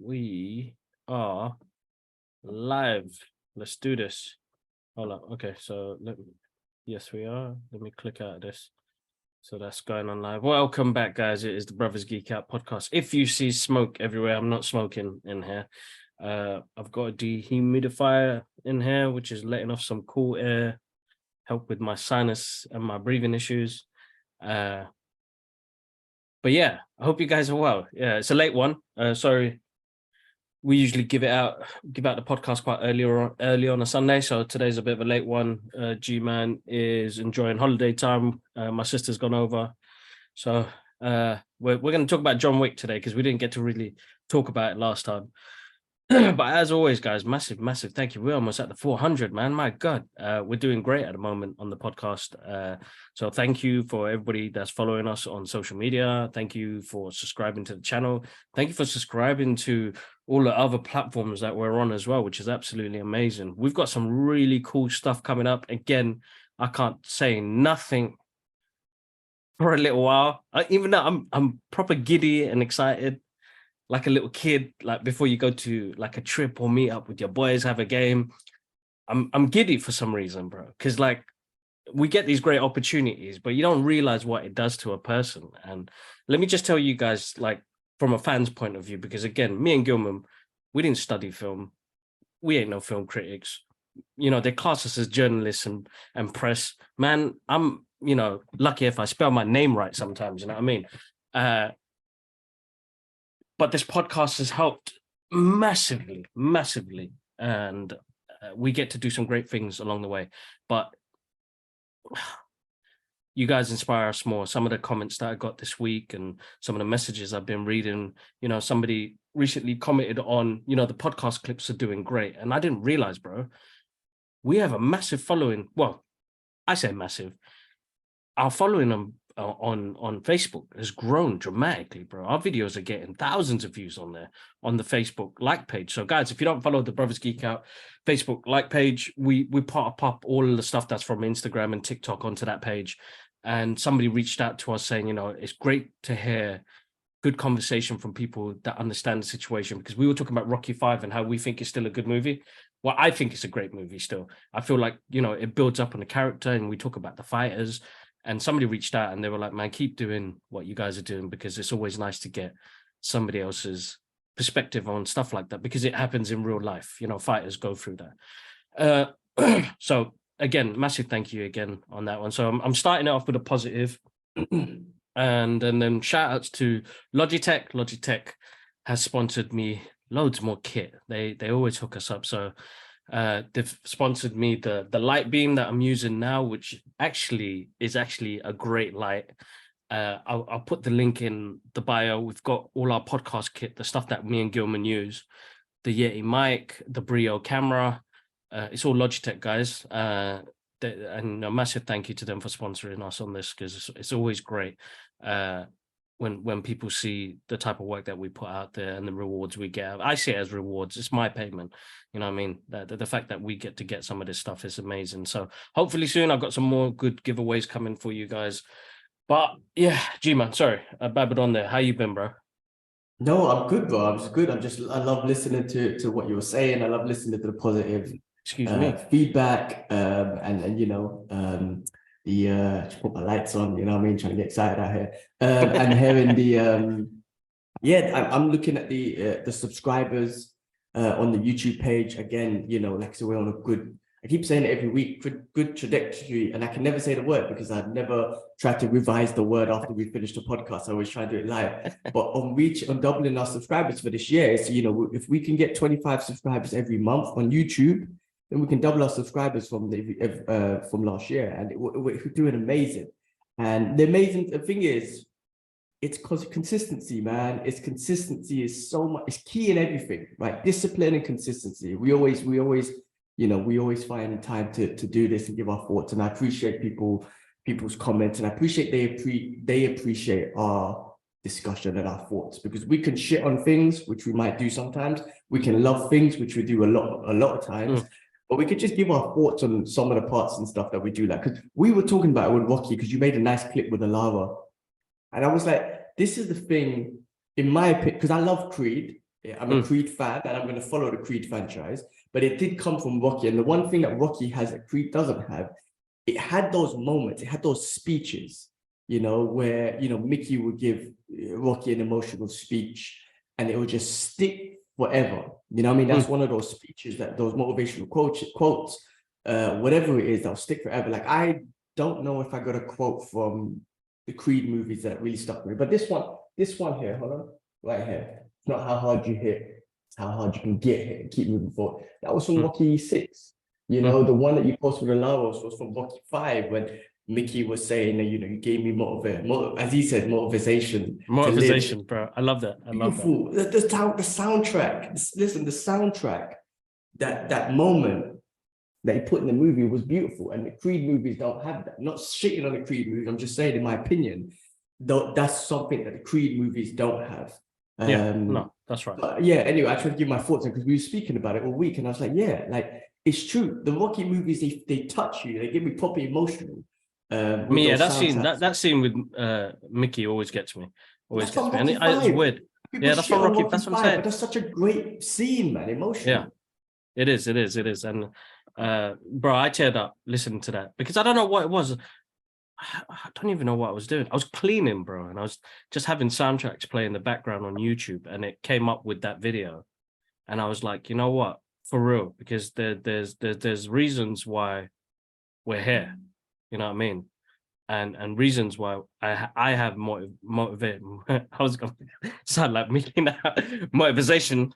We are live. Let's do this. Hold on. Okay, so yes, we are. Let me click out of this. So that's going on live. Welcome back, guys. It is the Brothers Geek Out podcast. If you see smoke everywhere, I'm not smoking in here. I've got a dehumidifier in here, which is letting off some cool air, help with my sinus and my breathing issues. But yeah, I hope you guys are well. Yeah, it's a late one. Sorry. We usually give out the podcast quite early on a Sunday, so today's a bit of a late one. G-Man is enjoying holiday time. My sister's gone over, so we're going to talk about John Wick today because we didn't get to really talk about it last time. But as always, guys, massive thank you. We're almost at the 400, man. My God, we're doing great at the moment on the podcast. So thank you for everybody that's following us on social media. Thank you for subscribing to the channel. Thank you for subscribing to all the other platforms that we're on as well, which is absolutely amazing. We've got some really cool stuff coming up. Again, I can't say nothing for a little while. Even though I'm proper giddy and excited. Like a little kid, like before you go to like a trip or meet up with your boys, have a game. I'm giddy for some reason, bro. Because like we get these great opportunities, but you don't realize what it does to a person. And let me just tell you guys, like from a fan's point of view, because again, me and Gilman, we didn't study film. We ain't no film critics. You know, they class us as journalists and press. Man, I'm, lucky if I spell my name right sometimes, you know what I mean? But this podcast has helped massively, and we get to do some great things along the way. But you guys inspire us more. Some of the comments that I got this week and some of the messages I've been reading, somebody recently commented on, the podcast clips are doing great. And I didn't realize, bro, we have a massive following. Well, I say massive. Our following on Facebook has grown dramatically, bro. Our videos are getting thousands of views on there on the Facebook like page. So guys, if you don't follow the Brothers Geek Out Facebook like page, we pop up all of the stuff that's from Instagram and TikTok onto that page. And somebody reached out to us saying, it's great to hear good conversation from people that understand the situation, because we were talking about Rocky V and how we think it's still a good movie. Well, I think it's a great movie still. I feel like, it builds up on the character, and we talk about the fighters. And somebody reached out and they were like, man, keep doing what you guys are doing, because it's always nice to get somebody else's perspective on stuff like that, because it happens in real life. Fighters go through that. So again, massive thank you again on that one. So I'm starting it off with a positive. And then shout outs to Logitech. Logitech has sponsored me loads more kit. They always hook us up. So they've sponsored me the light beam that I'm using now, which is actually a great light. I'll put the link in the bio. We've got all our podcast kit, the stuff that me and Gilman use, the Yeti mic, the Brio camera. It's all Logitech, guys. And a massive thank you to them for sponsoring us on this, because it's always great when people see the type of work that we put out there and the rewards we get. I see it as rewards. It's my payment. You know what I mean? The fact that we get some of this stuff is amazing. So hopefully soon I've got some more good giveaways coming for you guys. But yeah, G-Man, sorry, I babbled on there. How you been, bro? No, I'm good, bro. I'm just good. I love listening to what you were saying. I love listening to the positive feedback. Just put my lights on, you know what I mean? Trying to get excited out here. And hearing I'm looking at the subscribers on the YouTube page. Again, like I said, we're on a good, I keep saying it every week, good trajectory, and I can never say the word because I've never tried to revise the word after we finish the podcast. I always try to do it live. But on doubling our subscribers for this year, so if we can get 25 subscribers every month on YouTube, then we can double our subscribers from last year, and we're doing amazing. And the amazing thing is, it's consistency, man. Consistency is so much. It's key in everything, right? Discipline and consistency. We always find time to do this and give our thoughts. And I appreciate people's comments, and I appreciate they appreciate our discussion and our thoughts, because we can shit on things, which we might do sometimes. We can love things, which we do a lot of times. But we could just give our thoughts on some of the parts and stuff that we do like. Because we were talking about it with Rocky, because you made a nice clip with the lava. And I was like, this is the thing, in my opinion, because I love Creed. I'm a Creed fan, and I'm going to follow the Creed franchise. But it did come from Rocky, and the one thing that Rocky has that Creed doesn't have, it had those moments, it had those speeches, where Mickey would give Rocky an emotional speech, and it would just stick forever. You know what I mean? That's one of those speeches, that those motivational quotes, whatever it is, that'll stick forever. Like, I don't know if I got a quote from the Creed movies that really stuck with me, but this one here, hold on, right here. It's not how hard you hit, it's how hard you can get hit and keep moving forward. That was from Rocky 6. The one that you posted with Laros was from Rocky 5, when Mickey was saying that, you gave me as he said, motivation. Motivation, bro. I love that. I love Beautiful. The soundtrack. Listen, the soundtrack, that moment that he put in the movie was beautiful. And the Creed movies don't have that. I'm not shitting on the Creed movies. I'm just saying, in my opinion, that's something that the Creed movies don't have. No, that's right. But yeah, anyway, I tried to give my thoughts on, because we were speaking about it all week, and I was like, yeah, like, it's true. The Rocky movies, they touch you. They get me properly emotional. That scene with Mickey always gets me. Always gets me. And it's weird. People that's from Rocky. That's what I'm saying. But that's such a great scene, man. Emotional. Yeah, it is. And bro, I teared up listening to that, because I don't know what it was. I don't even know what I was doing. I was cleaning, bro, and I was just having soundtracks play in the background on YouTube, and it came up with that video, and I was like, you know what, for real, because there's reasons why we're here, you know what I mean, and reasons why I have motivate. I was gonna sound like me now. Motivation.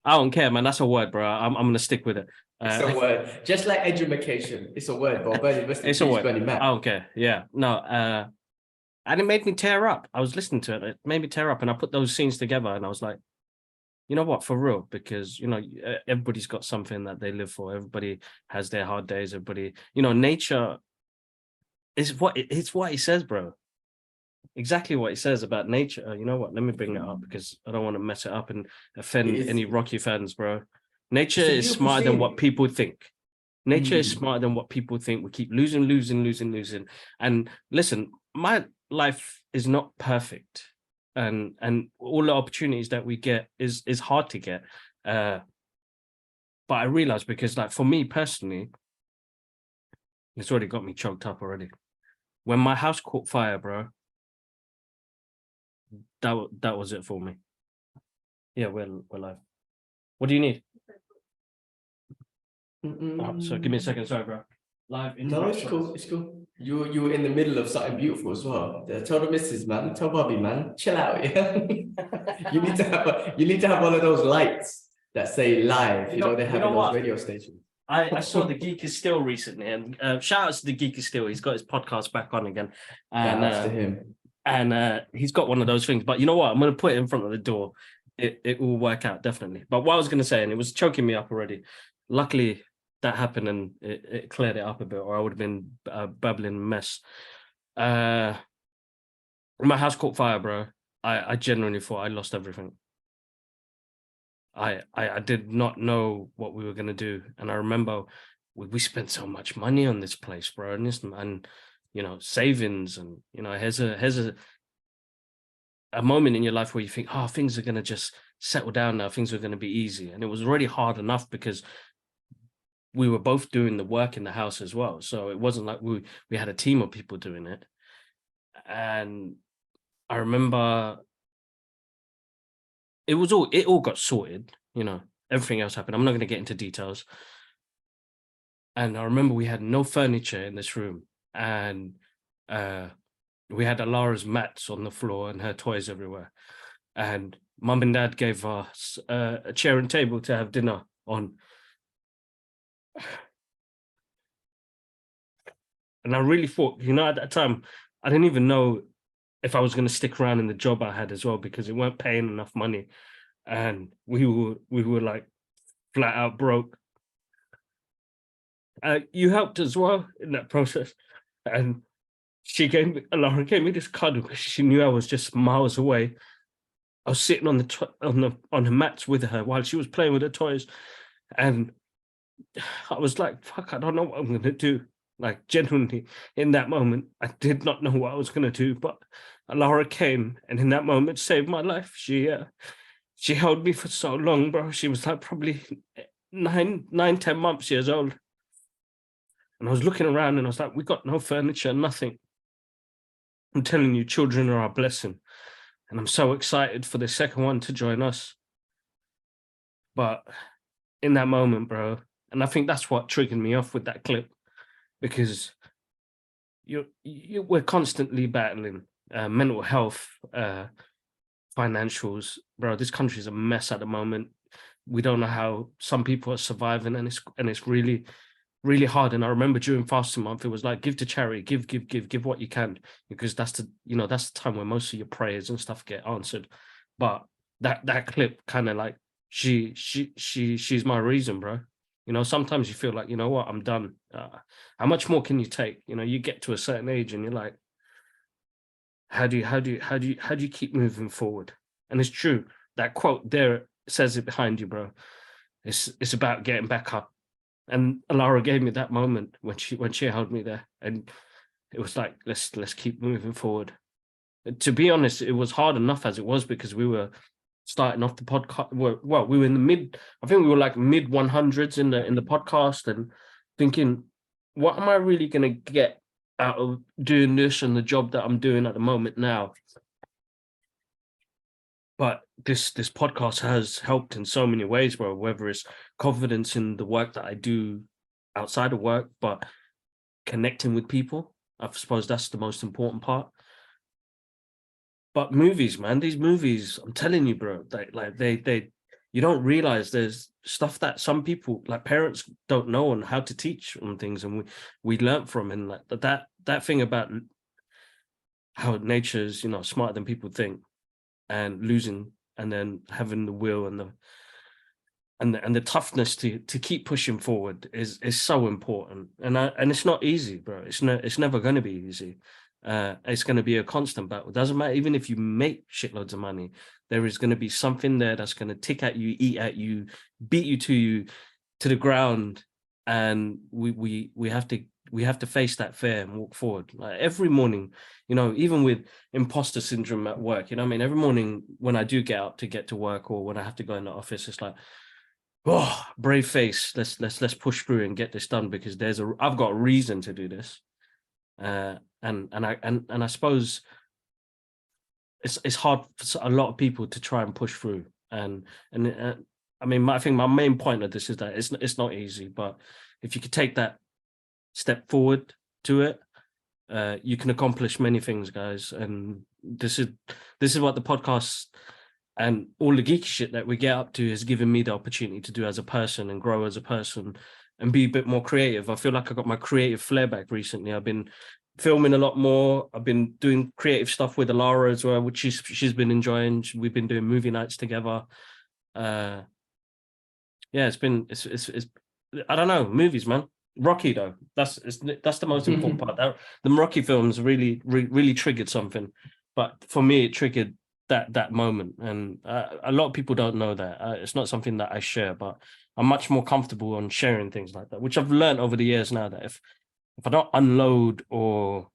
I don't care, man. That's a word, bro. I'm gonna stick with it. It's a word, just like education. It's a word, bro. It's a word. I don't care. Yeah, no. And it made me tear up. I was listening to it. It made me tear up, and I put those scenes together, and I was like, you know what, for real, because everybody's got something that they live for. Everybody has their hard days. Everybody, nature is what he says, bro. Exactly what he says about nature. You know what? Let me bring it up, because I don't want to mess it up and offend any Rocky fans, bro. Nature is smarter than what people think. Nature is smarter than what people think. We keep losing. And listen, my life is not perfect. And all the opportunities that we get is hard to get. But I realize, because like for me personally, it's already got me choked up already. When my house caught fire, bro, that was it for me. Yeah, we're live. What do you need? So give me a second, sorry, bro. Live. No, it's cool. It's cool. You were in the middle of something beautiful as well. Tell the missus, man. Tell Bobby, man. Chill out. Yeah. you need to have one of those lights that say live. They have in those radio stations. I saw the Geek is Still recently, and shout out to the Geek is Still. He's got his podcast back on again. And after him. And he's got one of those things. But you know what? I'm going to put it in front of the door. It will work out, definitely. But what I was going to say, and it was choking me up already. Luckily, that happened, and it cleared it up a bit, or I would have been a babbling mess. My house caught fire, bro. I genuinely thought I lost everything. I did not know what we were going to do. And I remember we spent so much money on this place, bro. And savings, and here's a moment in your life where you think, oh, things are going to just settle down now, things are going to be easy. And it was already hard enough, because we were both doing the work in the house as well, so it wasn't like we had a team of people doing it. And I remember it all got sorted, everything else happened. I'm not going to get into details. And I remember we had no furniture in this room, and we had Alara's mats on the floor and her toys everywhere. And Mum and Dad gave us a chair and table to have dinner on. And I really thought, at that time, I didn't even know if I was going to stick around in the job I had as well, because it weren't paying enough money. And we were like flat out broke. You helped as well in that process. And Laura gave me this cuddle, because she knew I was just miles away. I was sitting on the mats with her while she was playing with her toys. And I was like, fuck, I don't know what I'm going to do. Like, genuinely, in that moment, I did not know what I was going to do. But Laura came, and in that moment, saved my life. She She held me for so long, bro. She was like probably 10 months years old. And I was looking around and I was like, we got no furniture, nothing. I'm telling you, children are our blessing. And I'm so excited for the second one to join us. But in that moment, bro, and I think that's what triggered me off with that clip, because we're constantly battling mental health, financials, bro. This country is a mess at the moment. We don't know how some people are surviving, and it's really, really hard. And I remember during fasting month, it was like, give to charity, give what you can, because that's the time where most of your prayers and stuff get answered. But that clip kind of like, she's my reason, bro. Sometimes you feel like, you know what, I'm done. How much more can you take? You get to a certain age and you're like, how do you keep moving forward? And it's true. That quote there says it behind you, bro. It's about getting back up. And Alara gave me that moment when she held me there, and it was like, let's keep moving forward. To be honest, it was hard enough as it was, because we were starting off the podcast. Well, we were in the I think we were like mid 100s in the podcast, and thinking, what am I really gonna get out of doing this and the job that I'm doing at the moment now? But this podcast has helped in so many ways, bro, whether it's confidence in the work that I do outside of work, but connecting with people. I suppose that's the most important part. But movies, man, these movies, I'm telling you, bro, they you don't realize there's stuff that some people, like parents, don't know on how to teach on things, and we learn from. And like that thing about how nature is, smarter than people think, and losing, and then having the will and the toughness to keep pushing forward is so important. And it's not easy, bro. It's never going to be easy. It's going to be a constant battle. It doesn't matter. Even if you make shitloads of money, there is going to be something there that's going to tick at you, eat at you, beat you to the ground. And we have to face that fear and walk forward. Like every morning, even with imposter syndrome at work, I mean, every morning when I do get up to get to work, or when I have to go in the office, it's like, oh, brave face. Let's push through and get this done, because I've got a reason to do this. And I suppose it's hard for a lot of people to try and push through. And I mean, I think my main point of this is that it's not easy, but if you could take that step forward to it, you can accomplish many things, guys. And this is what the podcast and all the geeky shit that we get up to has given me the opportunity to do as a person, and grow as a person, and be a bit more creative. I feel like I got my creative flair back recently. I've been filming a lot more. I've been doing creative stuff with Alara as well, which she's been enjoying. We've been doing movie nights together. Yeah, it's I don't know, movies, man. Rocky though, that's the most important part. The Rocky films really triggered something, but for me, it triggered that moment. And a lot of people don't know that. It's not something that I share, but I'm much more comfortable on sharing things like that, which I've learned over the years now, that if I don't unload, or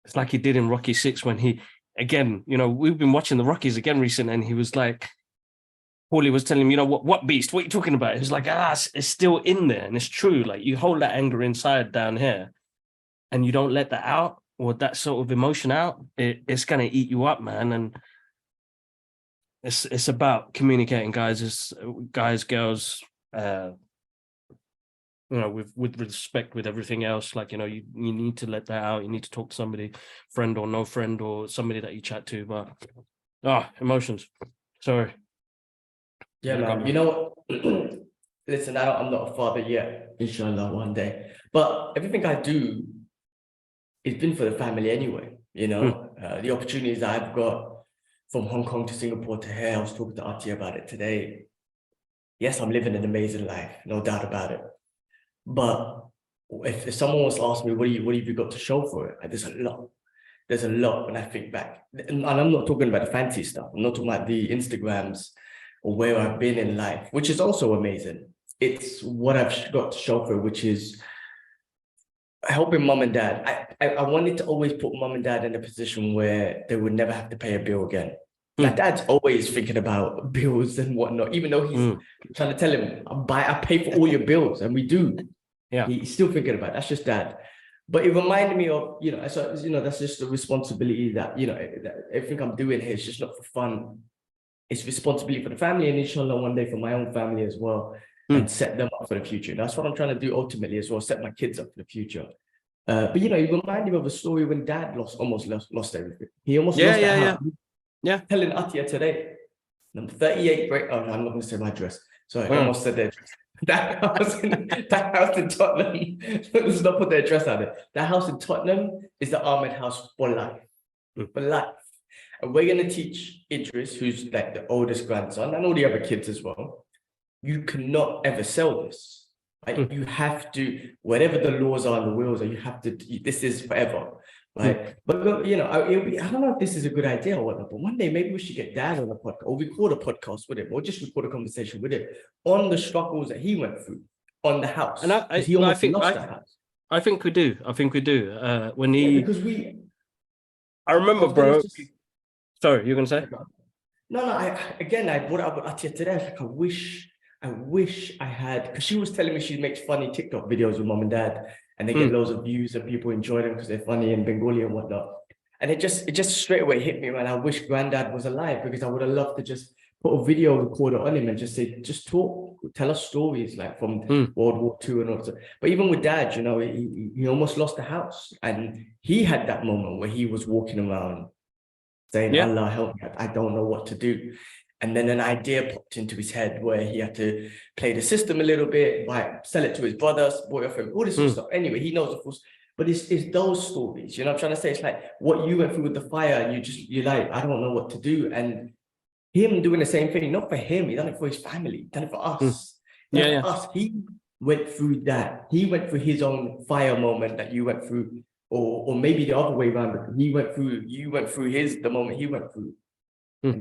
it's like he did in Rocky 6 when he, again, we've been watching the Rockies again recently, and he was like, Paulie was telling him, what beast? What are you talking about? He was like, it's still in there. And it's true. Like, you hold that anger inside down here and you don't let that out, or that sort of emotion out, it's going to eat you up, man. And it's about communicating, guys. It's guys, girls, with respect, with everything else. Like, you need to let that out. You need to talk to somebody, friend or no friend, or somebody that you chat to. But emotions. Sorry. Yeah, man. Listen, I'm not a father yet, inshallah, one day. But everything I do, it's been for the family anyway. The opportunities that I've got from Hong Kong to Singapore to here, I was talking to Auntie about it today. Yes, I'm living an amazing life, no doubt about it. But if someone was to ask me, what have you got to show for it? There's a lot. There's a lot when I think back. And I'm not talking about the fancy stuff. I'm not talking about the Instagrams or where I've been in life, which is also amazing. It's what I've got to show for it, which is helping mom and dad. I wanted to always put mom and dad in a position where they would never have to pay a bill again. My dad's always thinking about bills and whatnot, even though he's trying to tell him, I pay for all your bills, and we do. Yeah. He's still thinking about it. That's just dad. But it reminded me of, so, that's just a responsibility that, that everything I'm doing here is just not for fun. It's responsibility for the family, and inshallah one day for my own family as well, and set them up for the future. That's what I'm trying to do ultimately as well, set my kids up for the future. But it reminded me of a story when dad almost lost everything. He almost lost that house. Yeah. Telling Atia today, number 38 break. Oh, no, I'm not going to say my address. Sorry, I almost said their address. That house in Tottenham. Let's not put their address out there. That house in Tottenham is the Ahmed house for life. For life. And we're going to teach Idris, who's like the oldest grandson, and all the other kids as well. You cannot ever sell this. Right? You have to, whatever the laws are and the wills are, you have to, this is forever. Right. But I don't know if this is a good idea or whatnot, but one day maybe we should get dad on a podcast or record a podcast with him, or just record a conversation with him on the struggles that he went through on the house. And I think we do. When he, because I remember, bro. Sorry, you're gonna say? No. I brought it up with Atia today. I was like, I wish I had, because she was telling me she makes funny TikTok videos with mom and dad, and they get loads of views and people enjoy them because they're funny and Bengali and whatnot. And it just straight away hit me, man. I wish granddad was alive, because I would have loved to just put a video recorder on him and just say, just talk, tell us stories like from World War II and all that. But even with dad, he almost lost the house, and he had that moment where he was walking around saying, Allah help me, I don't know what to do. And then an idea popped into his head where he had to play the system a little bit, sell it to his brother, boyfriend, all this sort of stuff. Anyway, he knows, of course, but it's those stories, I'm trying to say. It's like what you went through with the fire, and you're like, I don't know what to do. And him doing the same thing, not for him, he done it for his family, he done it for us. For us. He went through that. He went through his own fire moment that you went through, or maybe the other way around. You went through the moment he went through. And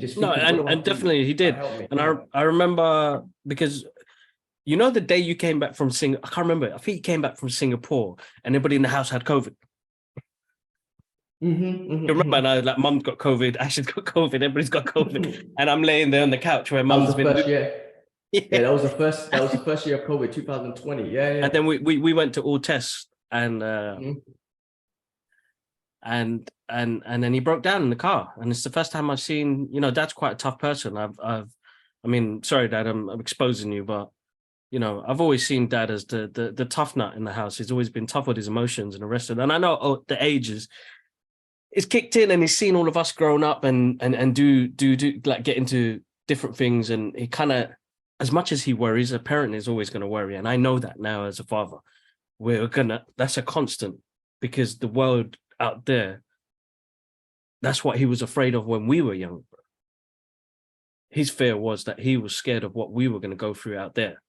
definitely he did. And I remember, because the day you came back from Singapore, I can't remember. I think you came back from Singapore and everybody in the house had COVID. You remember? And I was like, Mum's got COVID, Ash's got COVID, everybody's got COVID, and I'm laying there on the couch where Mum's been. That was the first year of COVID, 2020. Yeah. And then we went to all tests, and and then he broke down in the car, and it's the first time I've seen, Dad's quite a tough person. Sorry, Dad, I'm exposing you, but I've always seen Dad as the tough nut in the house. He's always been tough with his emotions and the rest of it. And I know the age is kicked in, and he's seen all of us growing up and do like get into different things, and he kind of, as much as he worries, a parent is always going to worry, and I know that now as a father. That's a constant, because the world out there, that's what he was afraid of when we were young. His fear was that he was scared of what we were going to go through out there.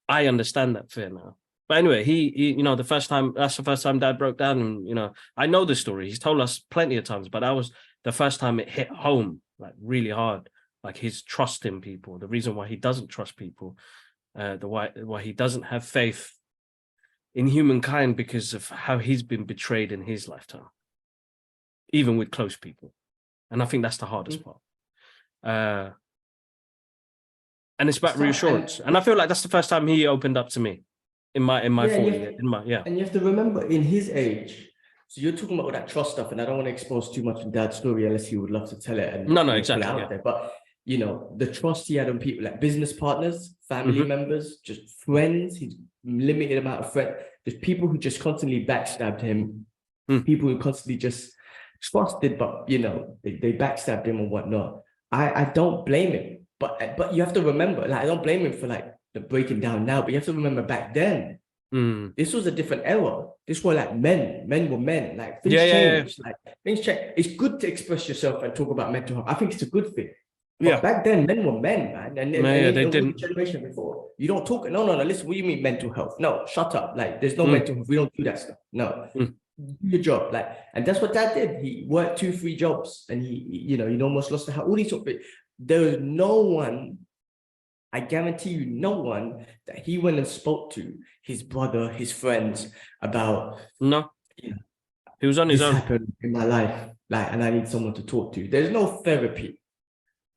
I understand that fear now. But anyway, he that's the first time Dad broke down, and I know the story. He's told us plenty of times, but that was the first time it hit home, like really hard, like his trust in people, the reason why he doesn't trust people, why he doesn't have faith in humankind, because of how he's been betrayed in his lifetime, even with close people. And I think that's the hardest part. And it's about reassurance. And I feel like that's the first time he opened up to me in my 40. And you have to remember, in his age, so you're talking about all that trust stuff, and I don't want to expose too much of Dad's story unless he would love to tell it. And no, exactly. Out there. But the trust he had on people, like business partners, family members, just friends. He's limited amount of friends. There's people who just constantly backstabbed him. People who constantly just trusted, but they backstabbed him and whatnot. I don't blame him, but you have to remember, like, I don't blame him for like the breaking down now, but you have to remember back then, this was a different era. This were like men were men. Like things changed. Like things change. It's good to express yourself and talk about mental health. I think it's a good thing. But back then, men were men, man. And they didn't. The generation before, you don't talk. No. Listen, what do you mean mental health? No, shut up. Like, there's no mental health. We don't do that stuff. No, do your job. Like, and that's what Dad did. He worked 2-3 jobs, and he almost lost the house. All these sort of things. There was no one. I guarantee you, no one that he went and spoke to, his brother, his friends, about. No. He was on his this own. happened in my life, like, and I need someone to talk to. There's no therapy,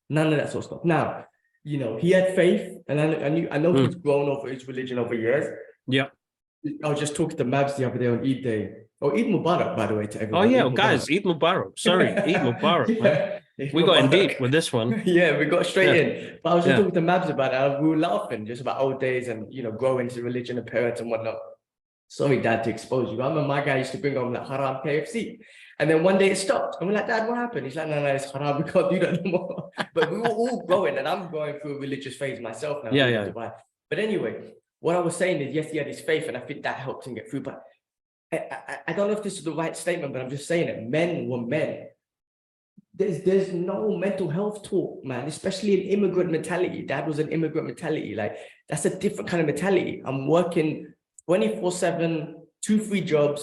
none of that sort of stuff. Now, you know, he had faith, and I know he's grown over his religion over years. Yeah. I was just talking to Mabs the other day on Eid Day. Oh, Eid Mubarak, by the way, to everyone. Oh yeah, Eid guys, Eid Mubarak. Sorry, Eid Mubarak, man. We got in deep with this one. Yeah, we got straight in. But I was just Yeah. talking to Mabs about it. And we were laughing just about old days and, you know, growing into religion and parents and whatnot. Sorry, Dad, to expose you. I remember my guy used to bring home like haram KFC. And then one day it stopped. And we're like, Dad, what happened? He's like, no, it's haram. We can't do that no more. But we were all growing, and I'm going through a religious phase myself now. Yeah. But anyway, what I was saying is, yes, he had his faith, and I think that helped him get through. But I don't know if this is the right statement, but I'm just saying it. Men were men. There's no mental health talk, man, especially in immigrant mentality. Dad was an immigrant mentality. Like, that's a different kind of mentality. I'm working 24/7, 2-3 jobs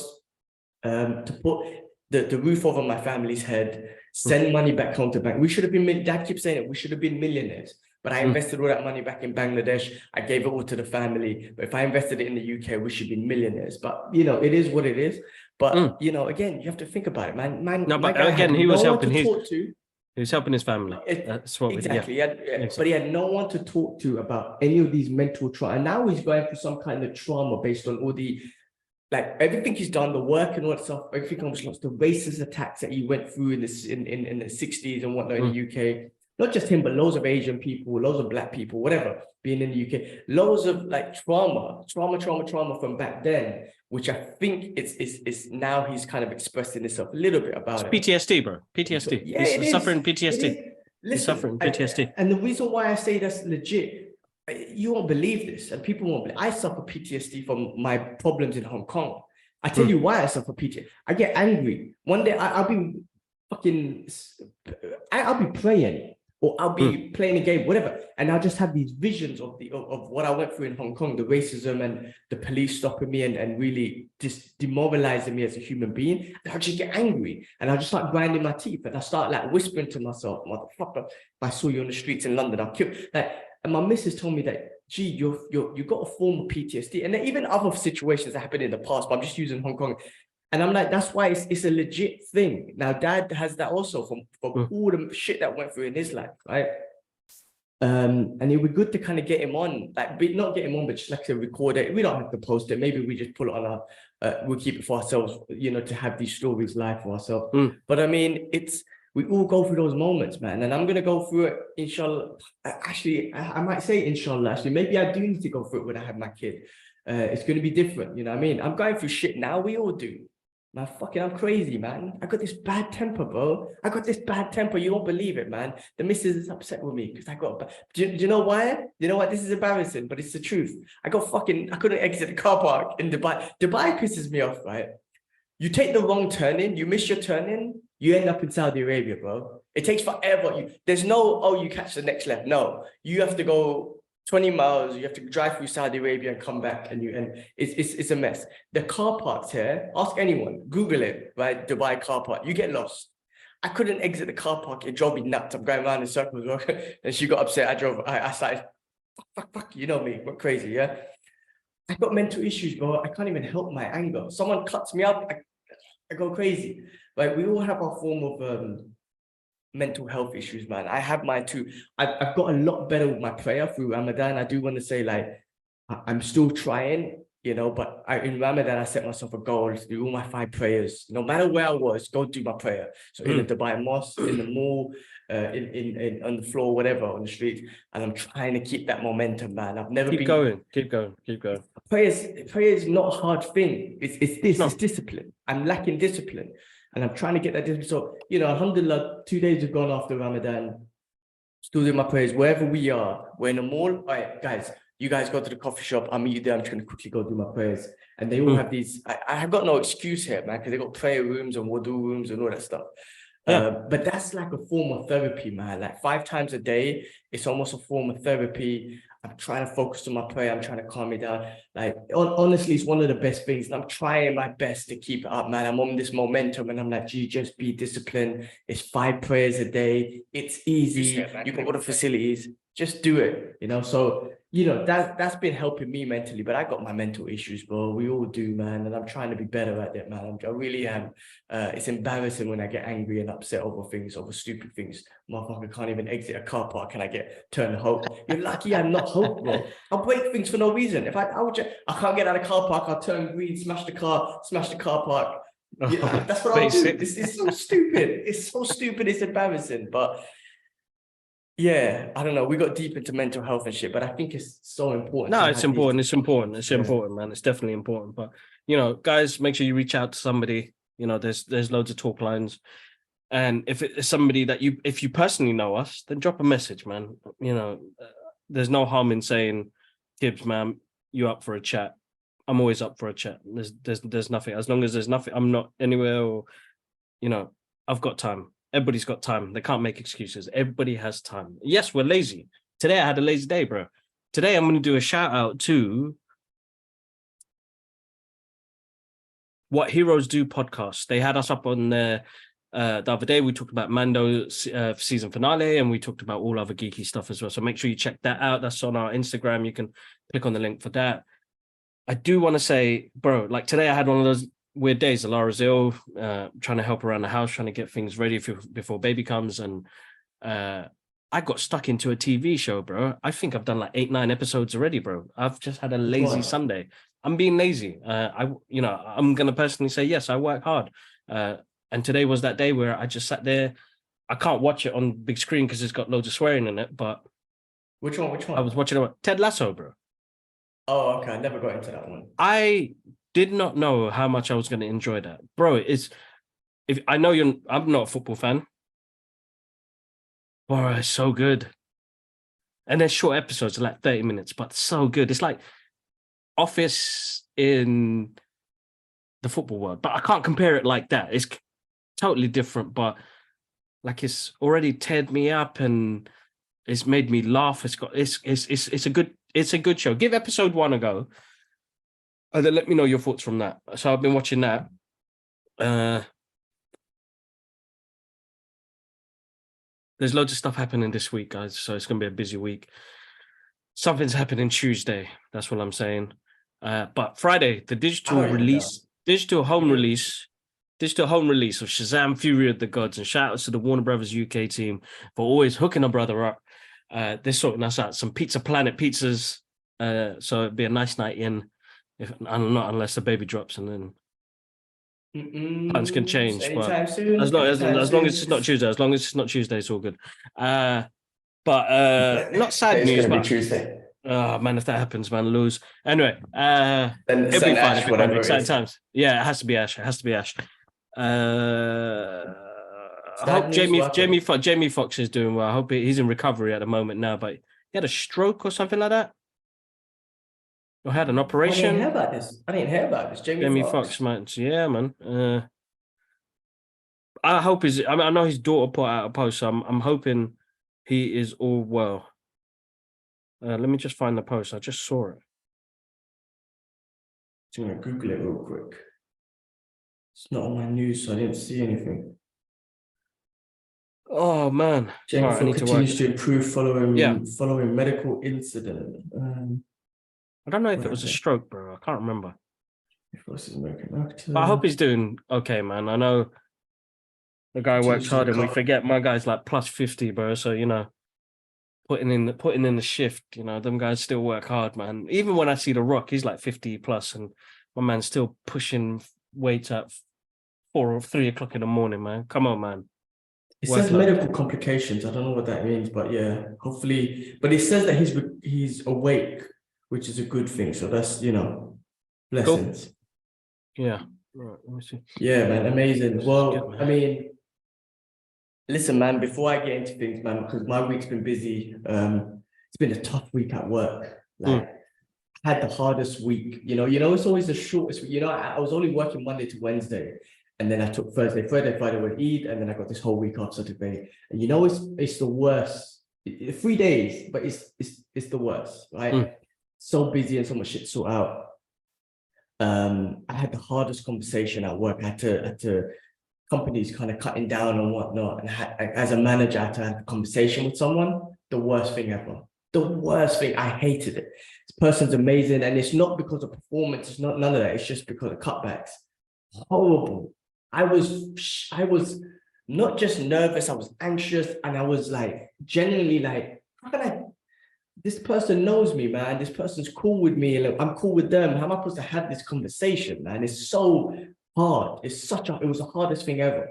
to put the roof over my family's head, send money back home to bank. We should have been, Dad keeps saying it, we should have been millionaires. But I invested all that money back in Bangladesh. I gave it all to the family. But if I invested it in the UK, we should be millionaires. But, you know, it is what it is. But, you know, again, you have to think about it, man. No, but again, he was helping his... He was helping his family. That's what exactly. Exactly. But he had no one to talk to about any of these mental trauma. And now he's going through some kind of trauma based on all the, like, everything he's done, the work and all that stuff, everything almost lost, the racist attacks that he went through in the 60s and whatnot in the UK. Not just him, but loads of Asian people, loads of Black people, whatever, being in the UK, loads of like trauma from back then, which I think it's now he's kind of expressing himself a little bit about it's PTSD, bro. PTSD. Yeah, he's suffering PTSD. He's suffering PTSD. And the reason why I say that's legit, you won't believe this, and people won't believe. I suffer PTSD from my problems in Hong Kong. I tell you why I suffer PTSD. I get angry. One day I'll be praying. Or I'll be playing a game, whatever, and I'll just have these visions of what I went through in Hong Kong, the racism and the police stopping me and really just demoralizing me as a human being. And I'll just get angry, and I'll just start grinding my teeth, and I start like whispering to myself, "Motherfucker, if I saw you on the streets in London, I'll kill." Like, and my missus told me that, gee, you got a form of PTSD, and then even other situations that happened in the past, but I'm just using Hong Kong. And I'm like, that's why it's a legit thing. Now, Dad has that also from all the shit that went through in his life, right? And it would be good to kind of get him on, like, not get him on, but just like to record it. We don't have to post it. Maybe we just pull it on we'll keep it for ourselves, you know, to have these stories live for ourselves. But I mean, we all go through those moments, man. And I'm going to go through it, inshallah. Actually, I might say inshallah, actually. Maybe I do need to go through it when I have my kid. It's going to be different, you know what I mean? I'm going through shit now. We all do. Man, I'm crazy, man. I got this bad temper, bro. I got this bad temper. You won't believe it, man. The missus is upset with me because I got... Do you know why? You know what? This is embarrassing, but it's the truth. I couldn't exit the car park in Dubai. Dubai pisses me off, right? You take the wrong turn in, you miss your turn in, you end up in Saudi Arabia, bro. It takes forever. There's no, you catch the next left. No, you have to go 20 miles, you have to drive through Saudi Arabia and come back, and it's a mess. The car parks here, ask anyone, Google it, right? Dubai car park, you get lost. I couldn't exit the car park, it drove me nuts. I'm going around in circles, and she got upset. I started, fuck, you know me, went crazy, yeah? I got mental issues, bro. I can't even help my anger. Someone cuts me up, I go crazy. Like, we all have our form of mental health issues, man. I have mine too. I've got a lot better with my prayer through Ramadan. I do want to say, like, I'm still trying, you know, but in Ramadan, I set myself a goal to do all my 5 prayers. No matter where I was, go do my prayer. So in the Dubai mosque, in the mall, on the floor, whatever, on the street. And I'm trying to keep that momentum, man. I've never keep going. Prayer is not a hard thing. It's discipline. I'm lacking discipline. And I'm trying to get that discipline. So, you know, alhamdulillah, 2 days have gone after Ramadan. Still doing my prayers. Wherever we are, we're in a mall. All right, guys, you guys go to the coffee shop. I'll meet you there. I'm just going to quickly go do my prayers. And they all have these. I have got no excuse here, man, because they got prayer rooms and wudu rooms and all that stuff. But that's like a form of therapy, man. Like 5 times a day, it's almost a form of therapy. I'm trying to focus on my prayer. I'm trying to calm me down. Like, honestly, it's one of the best things. And I'm trying my best to keep it up, man. I'm on this momentum, and I'm like, gee, just be disciplined. It's 5 prayers a day. It's easy. You got all the facilities. Just do it, you know? So, that's been helping me mentally, but I got my mental issues, bro. We all do, man. And I'm trying to be better at it, man. I really am. It's embarrassing when I get angry and upset over things, over stupid things. Motherfucker can't even exit a car park and I get turned Hulk. You're lucky I'm not Hulk, bro. I'll break things for no reason. If I can't get out of the car park, I'll turn green, smash the car park. That's what I'll do. It's so stupid. It's so stupid. It's embarrassing, but yeah, I don't know. We got deep into mental health and shit, but I think it's so important. No, it's important. It's important. It's important, man. It's definitely important. But guys, make sure you reach out to somebody. There's loads of talk lines, and if it's somebody that if you personally know us, then drop a message, man. There's no harm in saying, Gibbs, man, you up for a chat? I'm always up for a chat. There's nothing. As long as there's nothing, I'm not anywhere, or I've got time. Everybody's got time. They can't make excuses. Everybody has time. Yes, we're lazy. Today I had a lazy day, bro. Today I'm going to do a shout out to What Heroes Do podcast. They had us up on there the other day. We talked about Mando season finale, and we talked about all other geeky stuff as well. So make sure you check that out. That's on our Instagram. You can click on the link for that. I do want to say, bro, like today I had one of those weird days. Alara's ill, trying to help around the house, trying to get things ready before baby comes. And I got stuck into a TV show, bro. I think I've done like 8-9 episodes already, bro. I've just had a lazy Sunday. I'm being lazy. I'm going to personally say, yes, I work hard. And today was that day where I just sat there. I can't watch it on big screen because it's got loads of swearing in it, but Which one? I was watching Ted Lasso, bro. Oh, okay. I never got into that one. I did not know how much I was going to enjoy that, bro. I'm not a football fan, bro. It's so good, and they're short episodes, like 30 minutes, but so good. It's like Office in the football world, but I can't compare it like that. It's totally different, but like it's already teared me up and it's made me laugh. It's a good show. Give episode 1 a go. And then let me know your thoughts from that. So I've been watching that. There's loads of stuff happening this week, guys. So it's going to be a busy week. Something's happening Tuesday. That's what I'm saying. But Friday, the digital home release of Shazam! Fury of the Gods. And shout outs to the Warner Brothers UK team for always hooking a brother up. They're sorting us out some Pizza Planet pizzas. So it'd be a nice night in. Not unless the baby drops, and then plans can change. But soon, as long as it's not Tuesday, it's all good. But not sad news. But Tuesday. Oh man, if that happens, man, lose. Anyway, then it'll be fine. Ash, whatever. Exciting times. Yeah, it has to be Ash. I hope Jamie Foxx is doing well. I hope he's in recovery at the moment now, but he had a stroke or something like that. Or had an operation. I didn't hear about this. Jamie Foxx, man. Yeah, man. I hope I know his daughter put out a post, so I'm hoping he is all well. Let me just find the post. I just saw it. I'm gonna Google it real quick. It's not on my news, so I didn't see anything. Oh man, Jamie Foxx continues to improve following medical incident. I don't know if it was a stroke, bro. I can't remember. But I hope he's doing okay, man. I know the guy works hard, and we forget my guy's like plus 50, bro. So putting in the shift. Them guys still work hard, man. Even when I see The Rock, he's like 50 plus, and my man's still pushing weights at 4 or 3 o'clock in the morning, man. Come on, man. It says medical complications. I don't know what that means, but yeah, hopefully. But it says that he's awake, which is a good thing. So that's blessings. Cool. Yeah. Right, let me see. Yeah, man, amazing. Well, man. I mean, listen, man. Before I get into things, man, because my week's been busy. It's been a tough week at work. Like, I had the hardest week. It's always the shortest week. I was only working Monday to Wednesday. And then I took Thursday, Friday would eat, and then I got this whole week off Saturday. And it's the worst. 3 days, but it's the worst, right? So busy and so much shit to sort out. I had the hardest conversation at work. I had to companies kind of cutting down and whatnot. And as a manager, I had to have a conversation with someone. The worst thing ever. the worst thing. I hated it. This person's amazing, and it's not because of performance. It's not none of that. It's just because of cutbacks. Horrible. I was not just nervous. I was anxious, and I was like genuinely like, how can I? This person knows me, man. This person's cool with me. Like, I'm cool with them. How am I supposed to have this conversation, man? It's so hard. It was the hardest thing ever.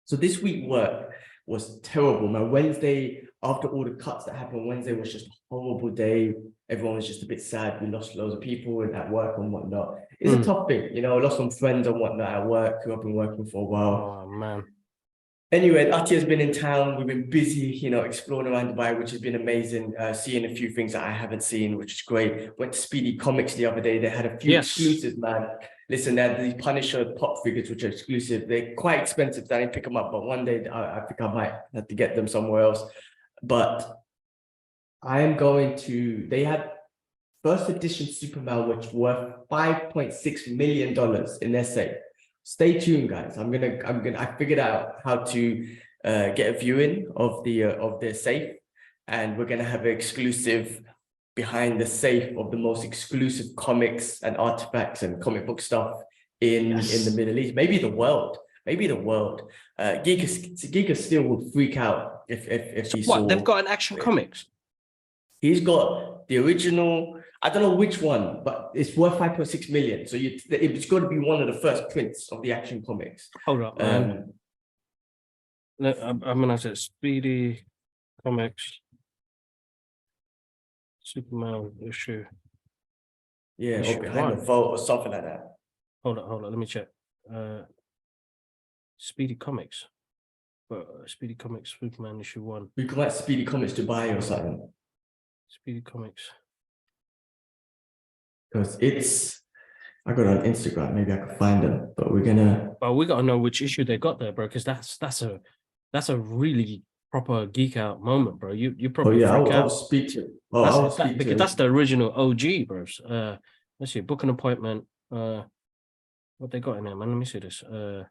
So this week work was terrible. My Wednesday, after all the cuts that happened, Wednesday was just a horrible day. Everyone was just a bit sad. We lost loads of people at work and whatnot. It's a tough thing, you know. I lost some friends and whatnot at work who I've been working for a while. Oh man. Anyway, Atia's been in town. We've been busy, you know, exploring around Dubai, which has been amazing. Seeing a few things that I haven't seen, which is great. Went to Speedy Comics the other day. They had a few exclusives, man. Listen, they had these Punisher pop figures, which are exclusive. They're quite expensive. So I didn't pick them up, but one day I think I might have to get them somewhere else. But I am going to, they had first edition Superman, which worth $5.6 million in their safe. Stay tuned, guys. I figured out how to get a viewing of their safe, and we're gonna have an exclusive behind the safe of the most exclusive comics and artifacts and comic book stuff in the Middle East, maybe the world. Giga still would freak out if he saw. What, they've got an Action Comics? He's got the original. I don't know which one, but it's worth 5.6 million. So it's got to be one of the first prints of the Action Comics. Hold up, man. I'm gonna say Speedy Comics Superman issue. Yeah, or behind the vault or something like that. Hold on. Let me check. Speedy Comics. Speedy Comics Superman issue 1. We could like Speedy Comics Dubai or something. Speedy Comics. Because I got it on Instagram. Maybe I could find them, but we're gonna. Well, we gotta know which issue they got there, bro. Because that's a really proper geek out moment, bro. You probably freak out. I'll speak to him. Because that's the original OG, bros. Let's see, book an appointment. What they got in there, man? Let me see this. Oh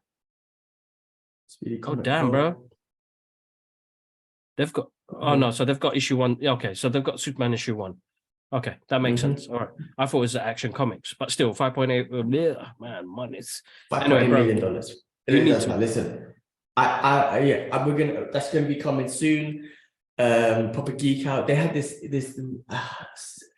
damn, bro. They've got. Oh no, so they've got issue 1. Okay, so they've got Superman issue 1. Okay, that makes sense. All right, I thought it was the Action Comics, but still, 5.8. Yeah, man, money's $5.8 million. Listen, we're gonna. That's gonna be coming soon. Proper geek out. They had this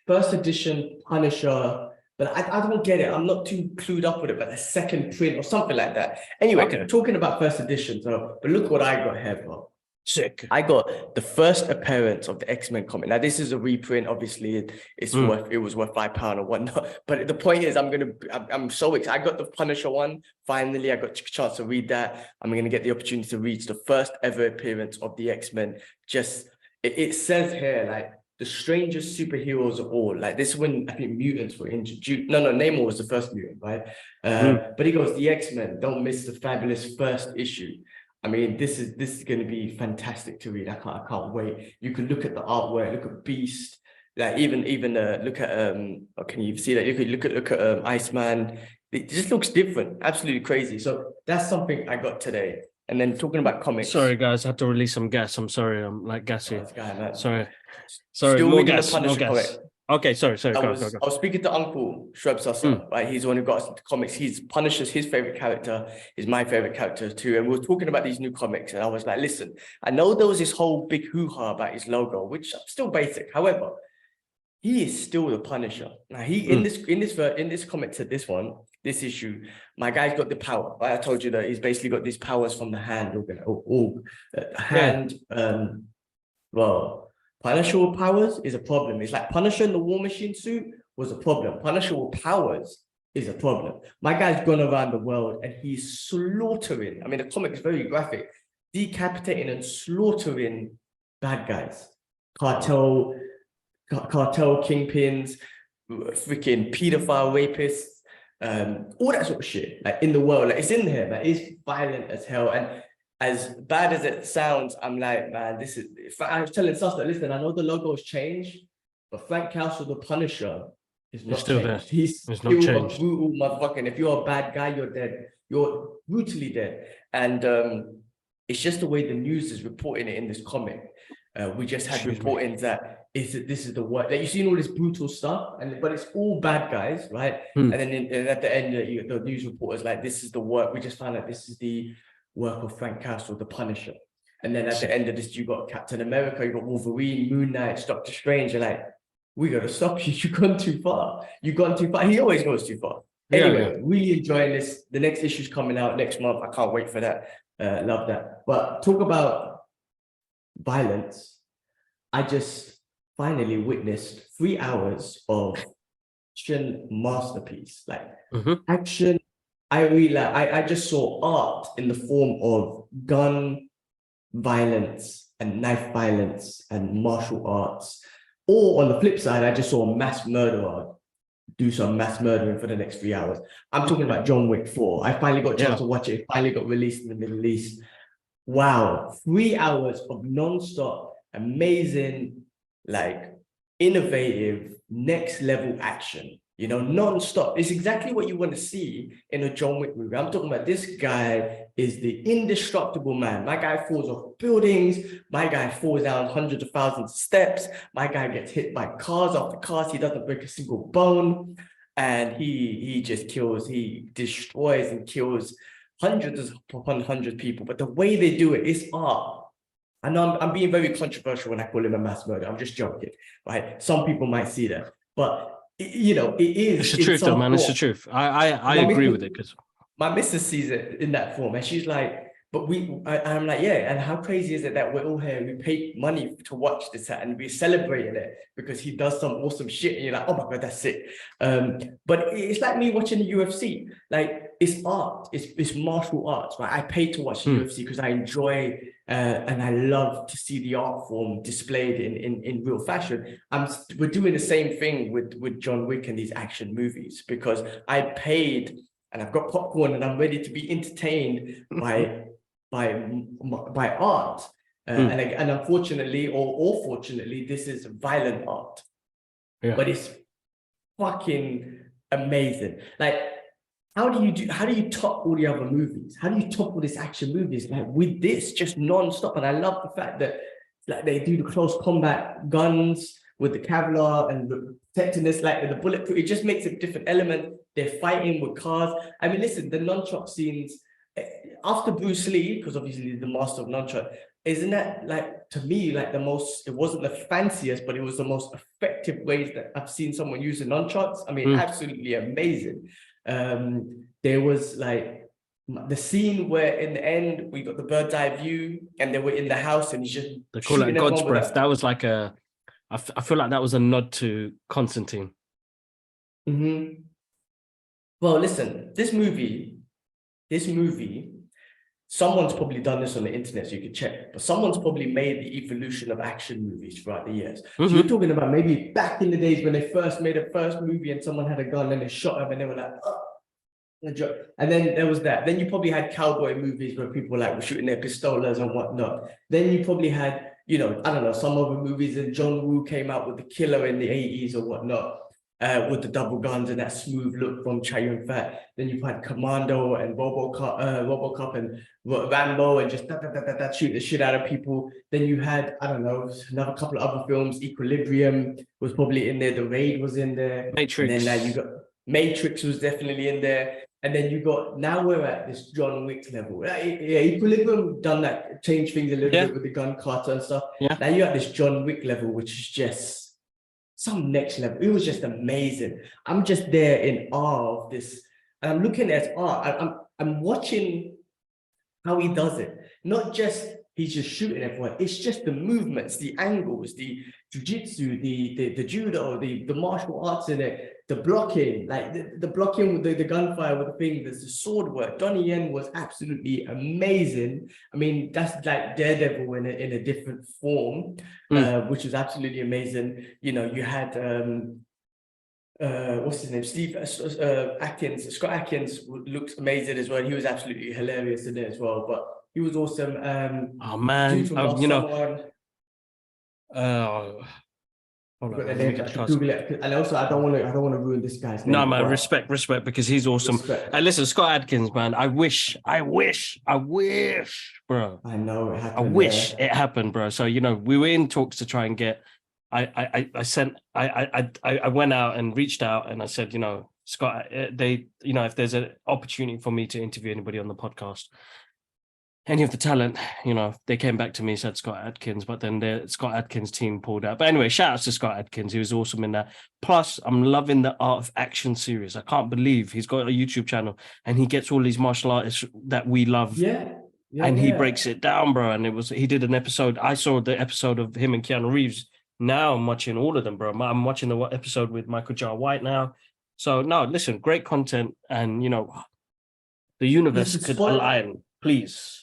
first edition Punisher, but I don't get it. I'm not too clued up with it, but the second print or something like that. Anyway, talking about first edition. So, but look what I got here, bro. Sick. I got the first appearance of the X-Men comic. Now, this is a reprint. Obviously, it was worth £5 or whatnot. But the point is, I'm so excited. I got the Punisher one. Finally, I got a chance to read that. I'm going to get the opportunity to read the first ever appearance of the X-Men. Just, it says here, like, the strangest superheroes of all. Like, this is when I think mutants were introduced. No, Namor was the first mutant, right? But he goes, the X-Men, don't miss the fabulous first issue. I mean, this is going to be fantastic to read. I can't wait. You can look at the artwork, look at Beast, like even look at can you see that? You could look at Iceman. It just looks different, absolutely crazy. So that's something I got today. And then talking about comics. Sorry, guys, I had to release some gas. I'm sorry, I'm like gassy. Sorry. Still more reading gas. the Punisher comic. Okay, sorry. I was speaking to Uncle Shrub Sasa, right? He's the one who got us into comics. He's Punisher's his favorite character, is my favorite character too. And we were talking about these new comics, and I was like, listen, I know there was this whole big hoo-ha about his logo, which is still basic. However, he is still the Punisher. Now in this comic to this issue, my guy's got the power. Right? I told you that he's basically got these powers from the hand. Punisher with powers is a problem. It's like Punisher in the War Machine suit was a problem. Punisher with powers is a problem. My guy's gone around the world and he's slaughtering. I mean, the comic is very graphic, decapitating and slaughtering bad guys, cartel kingpins, freaking pedophile rapists, all that sort of shit. Like in the world, like it's in here, but it's violent as hell. And as bad as it sounds, I'm like, man, this is. I was telling Suster, listen, I know the logo's changed, but Frank Castle, the Punisher, is not still changed. there. He's still not changed. A brutal motherfucker. If you're a bad guy, you're dead. You're brutally dead. And it's just the way the news is reporting it in this comic. We just had reporting that this is the work that you've seen all this brutal stuff, but it's all bad guys, right? Hmm. And then at the end, the news reporters like, this is the work. We just found out this is the work of Frank Castle, the Punisher. And then at the end of this, you got Captain America, you got Wolverine, Moon Knight, Doctor Strange. You're like, we got to stop you. You've gone too far. You've gone too far. He always goes too far. Anyway, really enjoying this. The next issue's coming out next month. I can't wait for that. Love that. But talk about violence. I just finally witnessed 3 hours of action masterpiece. Like action. I just saw art in the form of gun violence and knife violence and martial arts. Or on the flip side, I just saw a mass murderer do some mass murdering for the next 3 hours. I'm talking about John Wick 4. I finally got a chance to watch it. It finally got released in the Middle East. Wow, 3 hours of non-stop, amazing, like innovative, next level action. You know, non-stop. It's exactly what you want to see in a John Wick movie. I'm talking about this guy is the indestructible man. My guy falls off buildings. My guy falls down hundreds of thousands of steps. My guy gets hit by cars after cars. He doesn't break a single bone. And he just kills, he destroys and kills hundreds upon hundreds of people. But the way they do it is art. I know I'm being very controversial when I call him a mass murderer. I'm just joking, right? Some people might see that. But you know, it is. It's the truth, though, man. It's the truth. I agree with it because my missus sees it in that form, and she's like, "But I'm like, yeah." And how crazy is it that we're all here? We pay money to watch this, and we're celebrating it because he does some awesome shit, and you're like, "Oh my god, that's sick." But it's like me watching the UFC. Like it's art. It's martial arts, right? I pay to watch the UFC because I enjoy. And I love to see the art form displayed in real fashion. We're doing the same thing with John Wick and these action movies because I paid and I've got popcorn and I'm ready to be entertained by art. And unfortunately or fortunately, this is violent art. But it's fucking amazing. Like, how do you top all the other movies? How do you top all these action movies? Like with this, just non-stop. And I love the fact that like they do the close combat guns with the Kevlar and the protectiveness, like the bulletproof. It just makes a different element. They're fighting with cars. I mean, listen, the nunchuck scenes after Bruce Lee, because obviously the master of nunchuck, isn't that like to me like the most? It wasn't the fanciest, but it was the most effective ways that I've seen someone use the nunchucks. I mean, absolutely amazing. There was like the scene where in the end we got the bird's eye view and they were in the house and he's just they call it God's breath. That was like I feel like that was a nod to Constantine. Well, listen, this movie, someone's probably done this on the internet, so you can check, but someone's probably made the evolution of action movies throughout the years. So you're talking about maybe back in the days when they first made a first movie and someone had a gun and they shot him and they were like, oh. And then there was that. Then you probably had cowboy movies where people like were shooting their pistolas and whatnot. Then you probably had, you know, I don't know, some other movies, and John Woo came out with The Killer in the 80s or whatnot. With the double guns and that smooth look from Chow Yun-fat. Then you've had Commando and RoboCop and Rambo and just shoot the shit out of people. Then you had, I don't know, another couple of other films. Equilibrium was probably in there. The Raid was in there. Matrix. And then you got Matrix was definitely in there. And then you got, now we're at this John Wick level. Equilibrium done that, changed things a little bit with the gun carter and stuff. Now you're at this John Wick level, which is just some next level. It was just amazing. I'm just there in awe of this. And I'm looking at art. I'm watching how he does it. Not just he's just shooting everyone. It's just the movements, the angles, the jiu-jitsu, the judo, the martial arts in it, the blocking, like the blocking with the gunfire with the fingers, the sword work. Donnie Yen was absolutely amazing. I mean, that's like Daredevil in a different form, which was absolutely amazing. You know, you had what's his name? Scott Atkins looked amazing as well. He was absolutely hilarious in it as well. But he was awesome. Oh man, you know. Google it. And also, I don't want to ruin this guy's name. No, man, respect, because he's awesome. And listen, Scott Adkins, man, I wish, bro. I know it happened. I wish it happened, bro. So, you know, we were in talks to try and get I went out and reached out and I said, you know, Scott, they, you know, if there's an opportunity for me to interview anybody on the podcast, any of the talent, you know, they came back to me, said Scott Adkins, but then the Scott Adkins team pulled out. But anyway, shout out to Scott Adkins. He was awesome in that. Plus, I'm loving the Art of Action series. I can't believe he's got a YouTube channel and he gets all these martial artists that we love. And he breaks it down, bro. And he did an episode. I saw the episode of him and Keanu Reeves. Now I'm watching all of them, bro. I'm watching the episode with Michael Jar White now. So no, listen, great content. And, you know, the universe could align, please.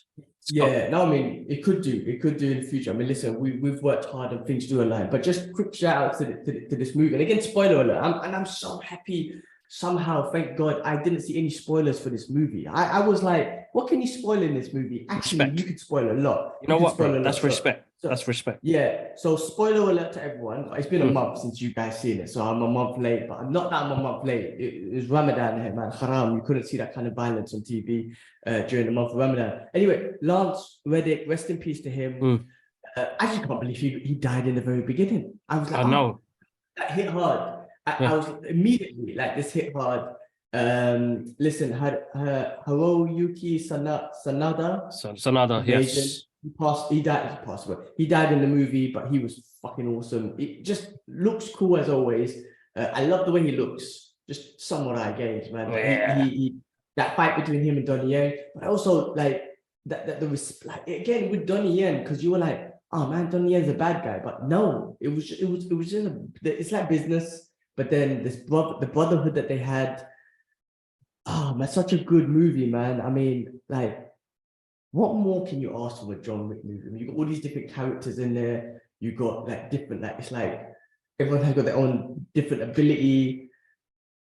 Yeah, no, I mean, it could do in the future. I mean, listen, we've worked hard and things do align, but just quick shout out to this movie. And again, spoiler alert, I'm so happy somehow, thank God, I didn't see any spoilers for this movie. I was like, what can you spoil in this movie? Actually, you could spoil a lot. You know what, bro? That's respect. That's respect. Yeah. So spoiler alert to everyone. It's been a month since you guys seen it, so I'm a month late. But not that I'm a month late. It was Ramadan here, man. Haram. You couldn't see that kind of violence on TV during the month of Ramadan. Anyway, Lance Reddick, rest in peace to him. I just can't believe he died in the very beginning. I was like, I know. That hit hard. I was immediately like, this hit hard. Listen, Haruki Sanada, yes. He died in the movie, but he was fucking awesome. It just looks cool as always. I love the way he looks. Just samurai games, man. Yeah. He that fight between him and Donnie Yen, but also like that like, again with Donnie Yen, because you were like, oh man, Donnie Yen's a bad guy, but no, it was just it's like business. But then the brotherhood that they had. Oh man, such a good movie, man. I mean, like, what more can you ask for a John Wick movie? I mean, you got all these different characters in there. You got like different, like, it's like everyone has got their own different ability,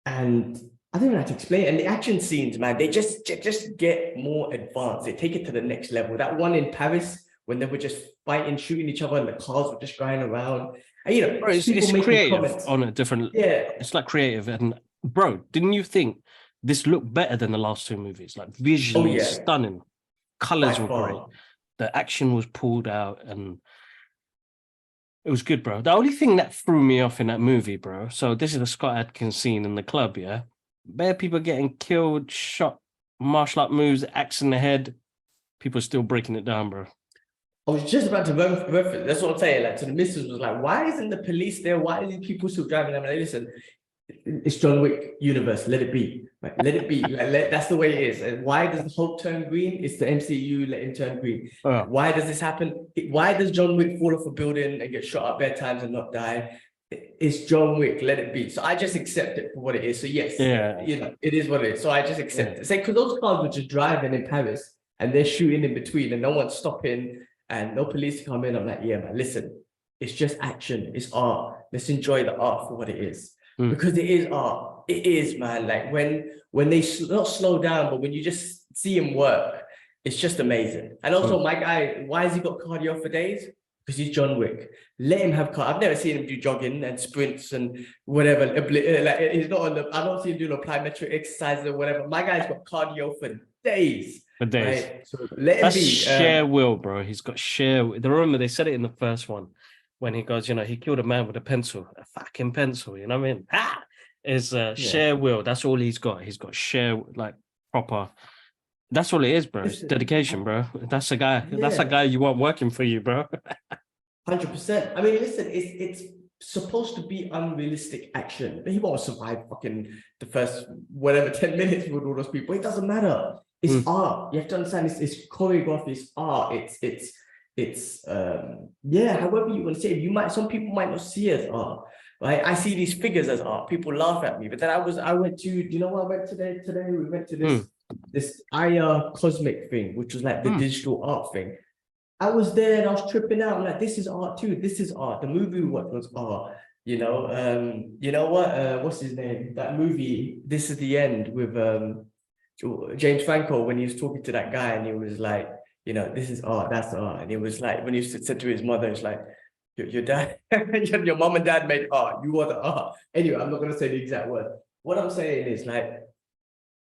and I don't even have to explain it. And the action scenes, man, they just get more advanced. They take it to the next level. That one in Paris when they were just fighting, shooting each other, and the cars were just going around. And you know, it's creative comments on a different. Yeah, it's like creative. And bro, didn't you think this looked better than the last two movies? Like visually stunning, colors were great, the action was pulled out, and it was good, bro. The only thing that threw me off in that movie, bro. So this is the Scott Adkins scene in the club, yeah. Bare people getting killed, shot, martial art moves, axe in the head. People still breaking it down, bro. I was just about to reference. That's what I'm saying. Like, to the missus was like, why isn't the police there? Why are these people still driving? I'm like, listen, it's John Wick universe. Let it be. Like, let it be. Like, that's the way it is. And why does the Hulk turn green? It's the MCU. Let him turn green. Why does this happen? Why does John Wick fall off a building and get shot up bare times and not die? It's John Wick. Let it be. So I just accept it for what it is. So yes, you know, it is what it is. So I just accept it. Say, because those cars were just driving in Paris and they're shooting in between and no one's stopping and no police come in. I'm like, yeah, man, listen, it's just action. It's art. Let's enjoy the art for what it is. Because it is art. It is, man. Like when they not slow down, but when you just see him work, it's just amazing. And also, my guy, why has he got cardio for days? Because he's John Wick. Let him have cardio. I've never seen him do jogging and sprints and whatever. Like, he's not on the. I don't see him doing plyometric exercises or whatever. My guy's got cardio for days. For days. Right? So let him be. Sheer will, bro. He's got sheer. Remember they said it in the first one. When he goes, you know, he killed a man with a pencil, a fucking pencil, you know what I mean? Is sheer will. That's all he's got. He's got sheer, like, proper. That's all it is, bro. It's dedication, bro. That's a guy. Yeah. That's a guy you want working for you, bro. 100%. I mean, listen, it's supposed to be unrealistic action. He won't survive fucking the first, whatever, 10 minutes with all those people. It doesn't matter. It's art. You have to understand it's choreography, it's art. It's however you want to say it. Some people might not see it as art, right? I see these figures as art. People laugh at me, but then I went to, do you know what I went today? Today we went to this Aya Cosmic thing, which was like the digital art thing. I was there and I was tripping out. I'm like, this is art too. This is art. The movie was art. You know what? What's his name? That movie, This Is the End, with James Franco, when he was talking to that guy and he was like, you know, this is art, that's art. And it was like, when he said to his mother, it's like, your dad, your mom and dad made art, you are the art. Anyway, I'm not going to say the exact word. What I'm saying is, like,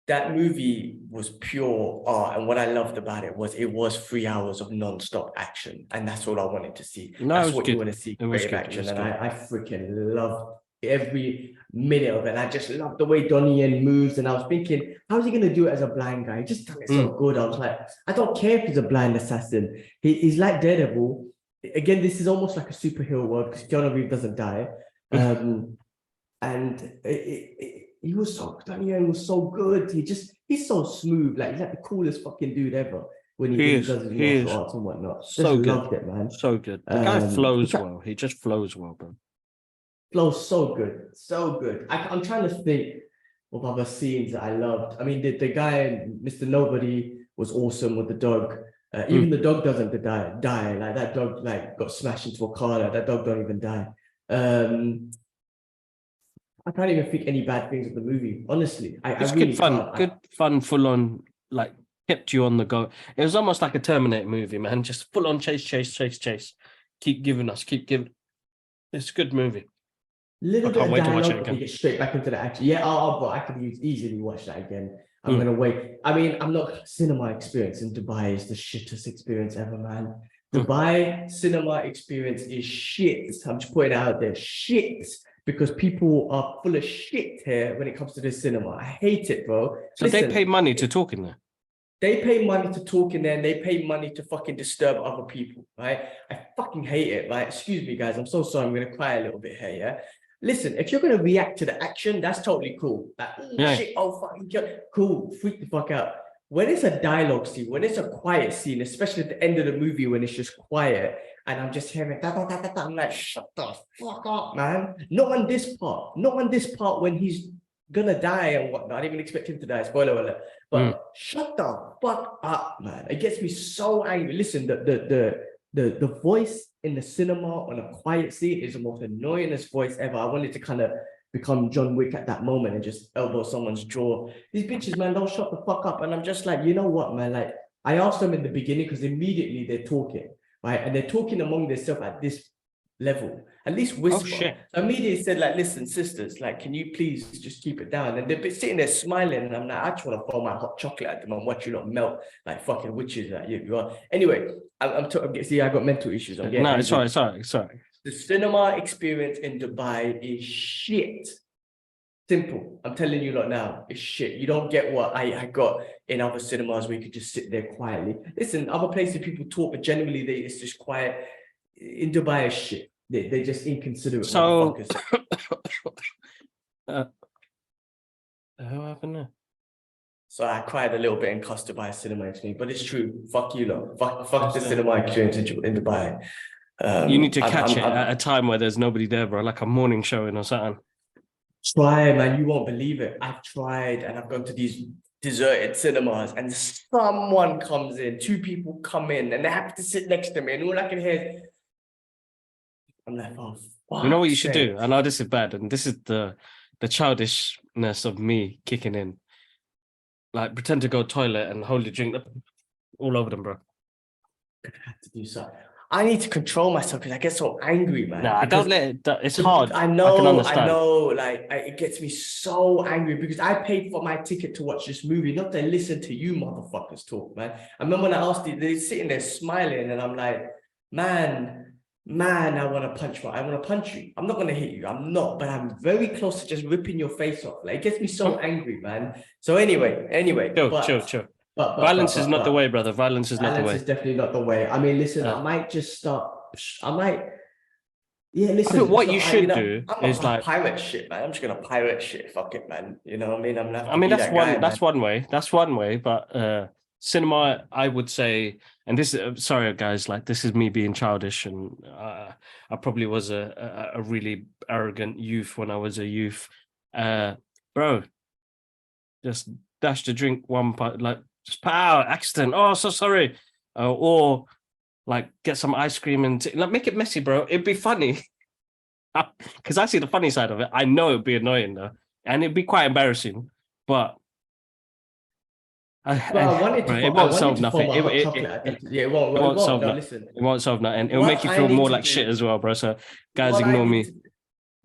that movie was pure art, and what I loved about it was 3 hours of non-stop action, and that's all I wanted to see. No, That's it was what you good. want to see, It was creative good. It action, was and good. I freaking loved every minute of it. And I just love the way Donnie Yen moves, and I was thinking, how's he gonna do it as a blind guy? He just done it so good. I was like, I don't care if he's a blind assassin. He's like Daredevil. Again, this is almost like a superhero world because Keanu Reeves doesn't die. And he was so Donnie Yen was so good. He's so smooth. Like he's like the coolest fucking dude ever when he does his martial arts and whatnot. So just good. loved it, man. So good. The guy flows well. He just flows well, bro. Flows so good, so good. I'm trying to think of other scenes that I loved. I mean, the guy, Mr. Nobody, was awesome with the dog. Even the dog doesn't die. Like that dog, like got smashed into a car. Like, that dog don't even die. I can't even think any bad things of the movie. Honestly, It's I really good fun. can't. Good fun, full on, like kept you on the go. It was almost like a Terminator movie, man. Just full on chase. Keep giving. It's a good movie. Little I bit can't of wait to watch it dialogue, but you again. get straight back into the action. Yeah, but I could easily watch that again. I'm Mm. gonna wait. I mean, I'm not cinema experience in Dubai is the shittest experience ever, man. Dubai cinema experience is shit. I'm just putting it out there, shit, because people are full of shit here when it comes to the cinema. I hate it, bro. So Listen, they pay money to talk in there. they pay money to talk in there, and they pay money to fucking disturb other people, right? I fucking hate it. Like, excuse me, guys, I'm so sorry. I'm gonna cry a little bit here, yeah. Listen, if you're gonna react to the action, that's totally cool. Like, shit, oh fucking cool, freak the fuck out. When it's a dialogue scene, when it's a quiet scene, especially at the end of the movie when it's just quiet, and I'm just hearing da, da, da, da, da, I'm like, shut the fuck up, man. Not on this part when he's gonna die and whatnot. I didn't even expect him to die, spoiler alert. But shut the fuck up, man. It gets me so angry. Listen, the voice in the cinema on a quiet scene is the most annoyingest voice ever. I wanted to kind of become John Wick at that moment and just elbow someone's jaw. These bitches, man, don't shut the fuck up. And I'm just like, you know what, man? Like, I asked them in the beginning because immediately they're talking, right? And they're talking among themselves at this level, at least whisper. Oh, shit. So immediately said, like, listen, sisters, like, can you please just keep it down? And they're sitting there smiling, and I'm like, I just want to throw my hot chocolate at them and watch you not melt like fucking witches that you are. Anyway, see, I got mental issues. I'm getting sorry. The cinema experience in Dubai is shit. Simple. I'm telling you lot now, it's shit. You don't get what I got in other cinemas where you could just sit there quietly. Listen, other places people talk, but generally it's just quiet. In Dubai is shit. They're just inconsiderate motherfuckers. What happened there? So I cried a little bit in cussed Dubai cinema experience, but it's true. Fuck you lot. Fuck the cinema experience in Dubai. You need to catch it at a time where there's nobody there, bro, like a morning showing or something. Try, man. You won't believe it. I've tried, and I've gone to these deserted cinemas, and someone comes in, two people come in, and they have to sit next to me, and all I can hear is, I'm like, oh, fuck. You know what you should do? I know this is bad, and this is the childishness of me kicking in. Like, pretend to go toilet and hold your drink all over them, bro. I have to do so. I need to control myself because I get so angry, man. Nah, don't let it. It's hard. I know. I can understand. Like, it gets me so angry because I paid for my ticket to watch this movie, not to listen to you motherfuckers talk, man. I remember when I asked you, they're sitting there smiling, and I'm like, man, I want to punch you. I'm not going to hit you. I'm not, but I'm very close to just ripping your face off. Like, it gets me so angry, man. So anyway. Chill. Violence is not the way, brother. Violence is not the way. Violence is definitely not the way. I mean, listen, I might just stop. Yeah, listen. I think what you should do is like pirate shit, man. I'm just gonna pirate shit. Fuck it, man. You know what I mean? That's one way. That's one way. But cinema, I would say, and this is sorry, guys. Like, this is me being childish, and I probably was a really arrogant youth when I was a youth. Bro, just dash the drink one part, like just pow, accident. Oh, so sorry. Or like get some ice cream and like make it messy, bro. It'd be funny. Because I see the funny side of it. I know it'd be annoying though. And it'd be quite embarrassing. But it won't solve nothing. It won't solve nothing. Listen, it won't solve nothing. It'll make you feel more like shit as well, bro. So guys, ignore me. Do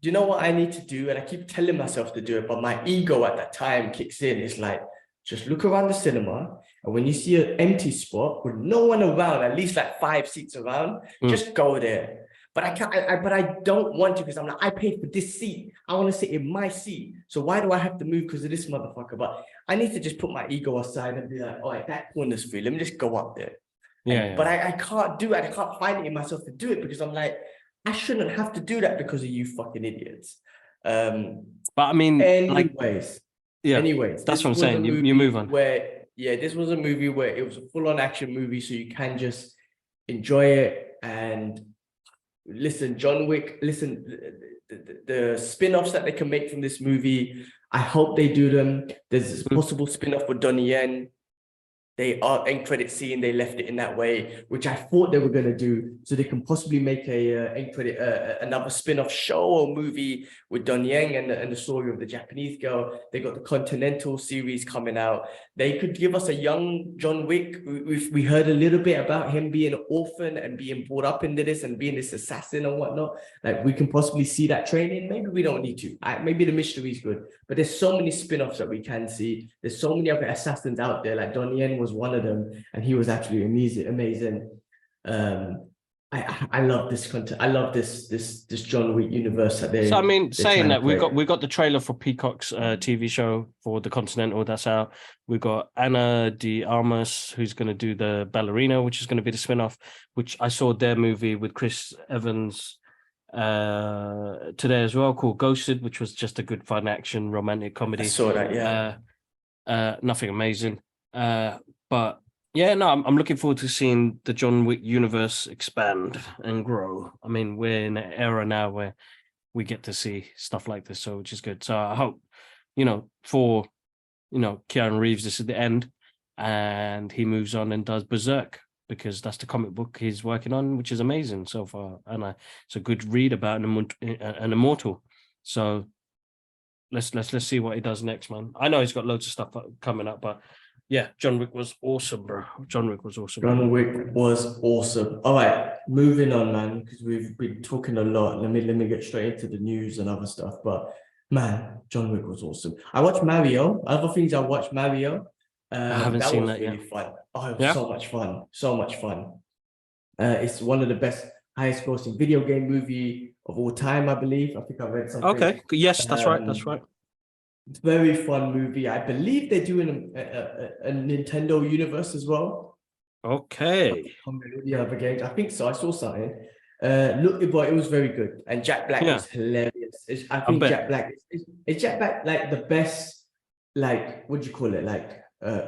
you know what I need to do? And I keep telling myself to do it, but my ego at that time kicks in. It's like, just look around the cinema, and when you see an empty spot with no one around, at least like 5 seats around, just go there. But I can't. But I don't want to because I'm like, I paid for this seat. I want to sit in my seat. So why do I have to move because of this motherfucker? But I need to just put my ego aside and be like, all right, that corner's free. Let me just go up there. But I can't do it. I can't find it in myself to do it because I'm like, I shouldn't have to do that because of you fucking idiots. But I mean, anyways, that's what I'm saying. You move on. This was a movie where it was a full-on action movie, so you can just enjoy it and listen. John Wick, listen, the spin-offs that they can make from this movie, I hope they do them. There's a possible spin-off with Donnie Yen. They are end credit scene. They left it in that way, which I thought they were going to do, so they can possibly make a end credit another spin-off show or movie with Don Yang and the story of the Japanese girl. They got the Continental series coming out. They could give us a young John Wick. We heard a little bit about him being an orphan and being brought up into this and being this assassin and whatnot. Like, we can possibly see that training. Maybe we don't need to. Maybe the mystery is good, but there's so many spin-offs that we can see. There's so many other assassins out there. Like Don Yen was one of them, and he was actually amazing. I love this content. I love this John Wick universe that they. So I mean, saying that we got the trailer for Peacock's TV show for the Continental that's out. We got Ana de Armas, who's going to do the ballerina, which is going to be the spin-off. Which I saw their movie with Chris Evans today as well, called Ghosted, which was just a good fun action romantic comedy. I saw that, yeah. Nothing amazing. But yeah, no, I'm looking forward to seeing the John Wick universe expand and grow. I mean, we're in an era now where we get to see stuff like this, so which is good. So I hope, for Keanu Reeves, this is the end, and he moves on and does Berserk, because that's the comic book he's working on, which is amazing so far, and it's a good read about an immortal. So let's see what he does next, man. I know he's got loads of stuff coming up, but yeah, John Wick was awesome, bro. John Wick was awesome. John Wick was awesome. All right, moving on, man, because we've been talking a lot. Let me get straight into the news and other stuff. But man, John Wick was awesome. I watched Mario. Other things I watched Mario. I haven't seen that really yet. Fun. Oh, it was so much fun. So much fun. It's one of the best, highest grossing video game movie of all time, I believe. I think I read something. Okay. Yes, that's right. That's right. It's a very fun movie. I believe they're doing a Nintendo universe as well. Okay. The other games, I think so. I saw something. Look, but it was very good, and Jack Black was hilarious. I think Jack Black is Jack Black like the best. Like, what do you call it? Like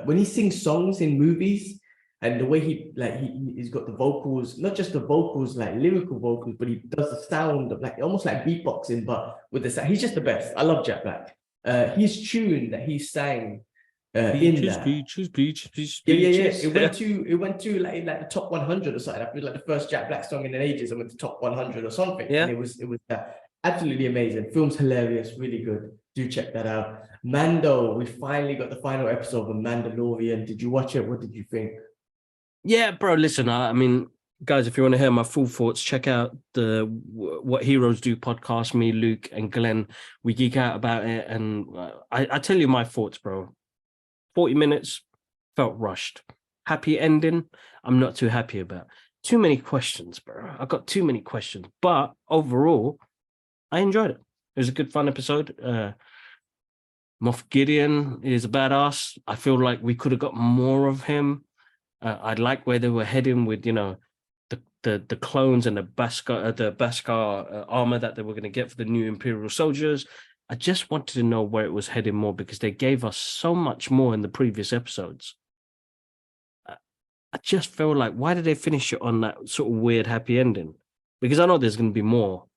when he sings songs in movies, and the way he's got the vocals, not just the vocals, like lyrical vocals, but he does the sound of like almost like beatboxing, but with the sound. He's just the best. I love Jack Black. His tune that he sang in that. Beaches. Yeah. It went to like the top 100 or something. I feel like the first Jack Black song in ages. I went to top 100 or something. Yeah. And it was absolutely amazing. Film's hilarious, really good. Do check that out. Mando, we finally got the final episode of Mandalorian. Did you watch it? What did you think? Yeah, bro. Listen, I mean, guys, if you want to hear my full thoughts, check out the What Heroes Do podcast. Me, Luke, and Glenn, we geek out about it, and I tell you my thoughts, bro. 40 minutes felt rushed. Happy ending, I'm not too happy about. Too many questions, bro. I got too many questions, but overall, I enjoyed it. It was a good, fun episode. Moff Gideon is a badass. I feel like we could have got more of him. I like where they were heading with, the clones and the Beskar armor that they were going to get for the new Imperial soldiers. I just wanted to know where it was heading more, because they gave us so much more in the previous episodes. I just feel like, why did they finish it on that sort of weird happy ending? Because I know there's going to be more.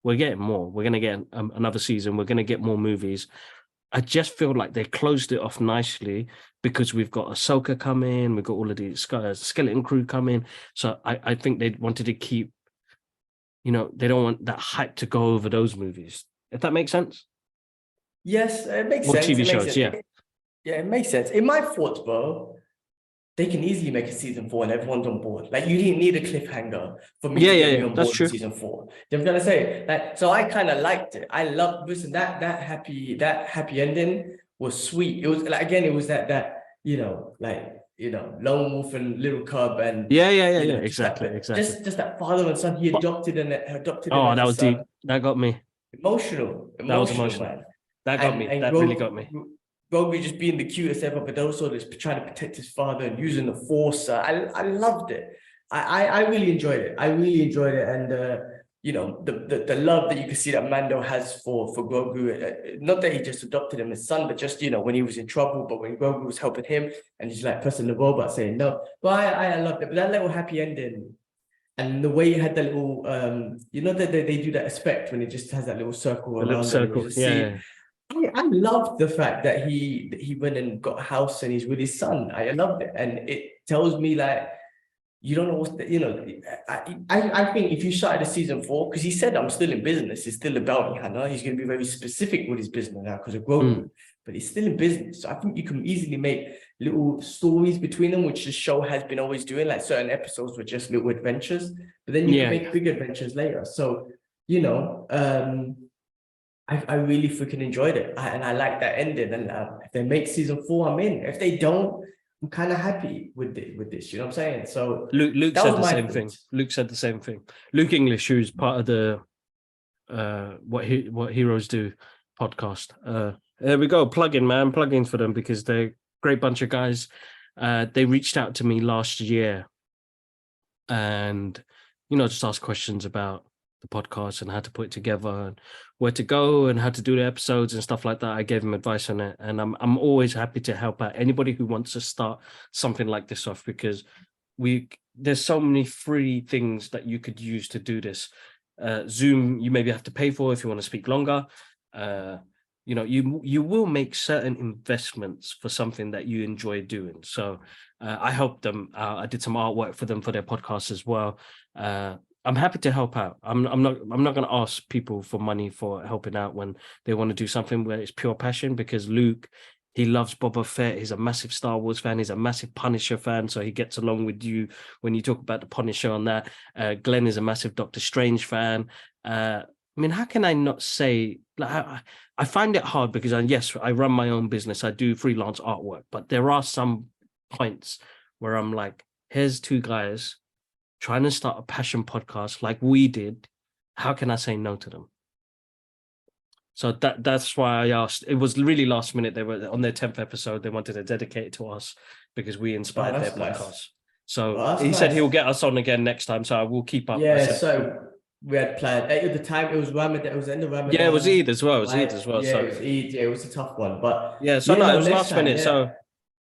We're getting more. We're going to get another season. We're going to get more movies. I just feel like they closed it off nicely, because we've got Ahsoka coming, we've got all of the skeleton crew coming. So I think they wanted to keep, they don't want that hype to go over those movies. If that makes sense? Yes, it makes sense. TV shows, yeah. Yeah, it makes sense. In my thoughts, bro, they can easily make a season 4 and everyone's on board. Like, you didn't need a cliffhanger for me to get me on board for season 4. You know what I'm trying to say? Like, so I kind of liked it. I love, listen, that happy ending was sweet. It was like, again, it was that lone wolf and little cub, and Yeah. just Exactly. just that father and son. He But, adopted him oh, as that a was deep. son. That got me. That was Emotional, emotional. man. That got me. And That really got me. Grogu just being the cutest ever, but also just trying to protect his father and using the force. I loved it. I really enjoyed it. I really enjoyed it, and the love that you can see that Mando has for Grogu. Not that he just adopted him as son, but just when he was in trouble, but when Grogu was helping him, and he's like pressing the robot saying no. But I loved it. But that little happy ending. And the way you had that little, that they do that aspect when it just has that little circle The little around them, and you circle. just see. Yeah. I loved the fact that he went and got a house and he's with his son. I loved it, and it tells me like you don't know what I think if you started a season 4, because he said I'm still in business, he's still a bounty hunter. He's going to be very specific with his business now because of Grogu, but he's still in business. So I think you can easily make little stories between them, which the show has been always doing. Like certain episodes were just little adventures, but then you can make big adventures later. So I really freaking enjoyed it, and I like that ending. And if they make season 4, I'm in. If they don't, I'm kind of happy with this. You know what I'm saying? So Luke said the same thing. Luke said the same thing. Luke English, who's part of the What Heroes Do podcast. There we go. Plug in for them because they're a great bunch of guys. They reached out to me last year, and just asked questions about the podcast and how to put it together and where to go and how to do the episodes and stuff like that. I gave them advice on it, and I'm always happy to help out anybody who wants to start something like this off, because there's so many free things that you could use to do this. Zoom, you maybe have to pay for if you want to speak longer. You will make certain investments for something that you enjoy doing. So I helped them out. I did some artwork for them for their podcast as well. I'm happy to help out. I'm not going to ask people for money for helping out when they want to do something where it's pure passion, because Luke, he loves Boba Fett. He's a massive Star Wars fan. He's a massive Punisher fan. So he gets along with you when you talk about the Punisher on that. Glenn is a massive Doctor Strange fan. I mean, how can I not say, like, I find it hard because yes, I run my own business. I do freelance artwork, but there are some points where I'm like, here's two guys trying to start a passion podcast like we did. How can I say no to them? So that's why I asked. It was really last minute. They were on their 10th episode. They wanted to dedicate it to us because we inspired their podcast. So he said he'll get us on again next time. So I will keep up. Yeah, so we had planned at the time. It was Ramadan. It was the end of Ramadan. Yeah, it was Eid as well. Yeah, so it was Eid. Yeah, it was a tough one, but yeah. So no, it was last minute. Yeah. So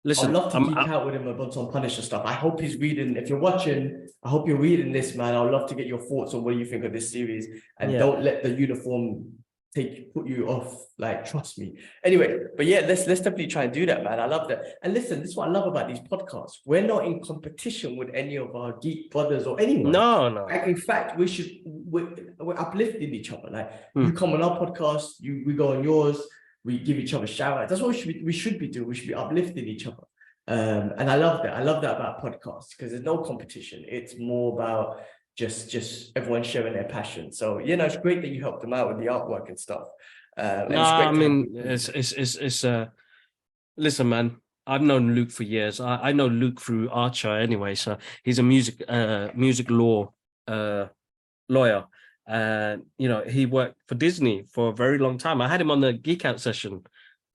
listen, I'd love to geek out with him about some Punisher stuff. I hope he's reading. If you're watching, I hope you're reading this, man. I'd love to get your thoughts on what you think of this series, and don't let the uniform put you off. Like, trust me. Anyway, but yeah, let's definitely try and do that, man. I love that. And listen, this is what I love about these podcasts. We're not in competition with any of our geek brothers or anyone. No. Like, in fact, we're uplifting each other. Like, you come on our podcast, we go on yours. We give each other shout outs. That's what we should be doing. We should be uplifting each other. And I love that. I love that about podcasts, because there's no competition. It's more about just everyone sharing their passion. So it's great that you helped them out with the artwork and stuff. Listen, man, I've known Luke for years. I know Luke through Archer anyway. So he's a music law lawyer. He worked for Disney for a very long time. I had him on the Geek Out session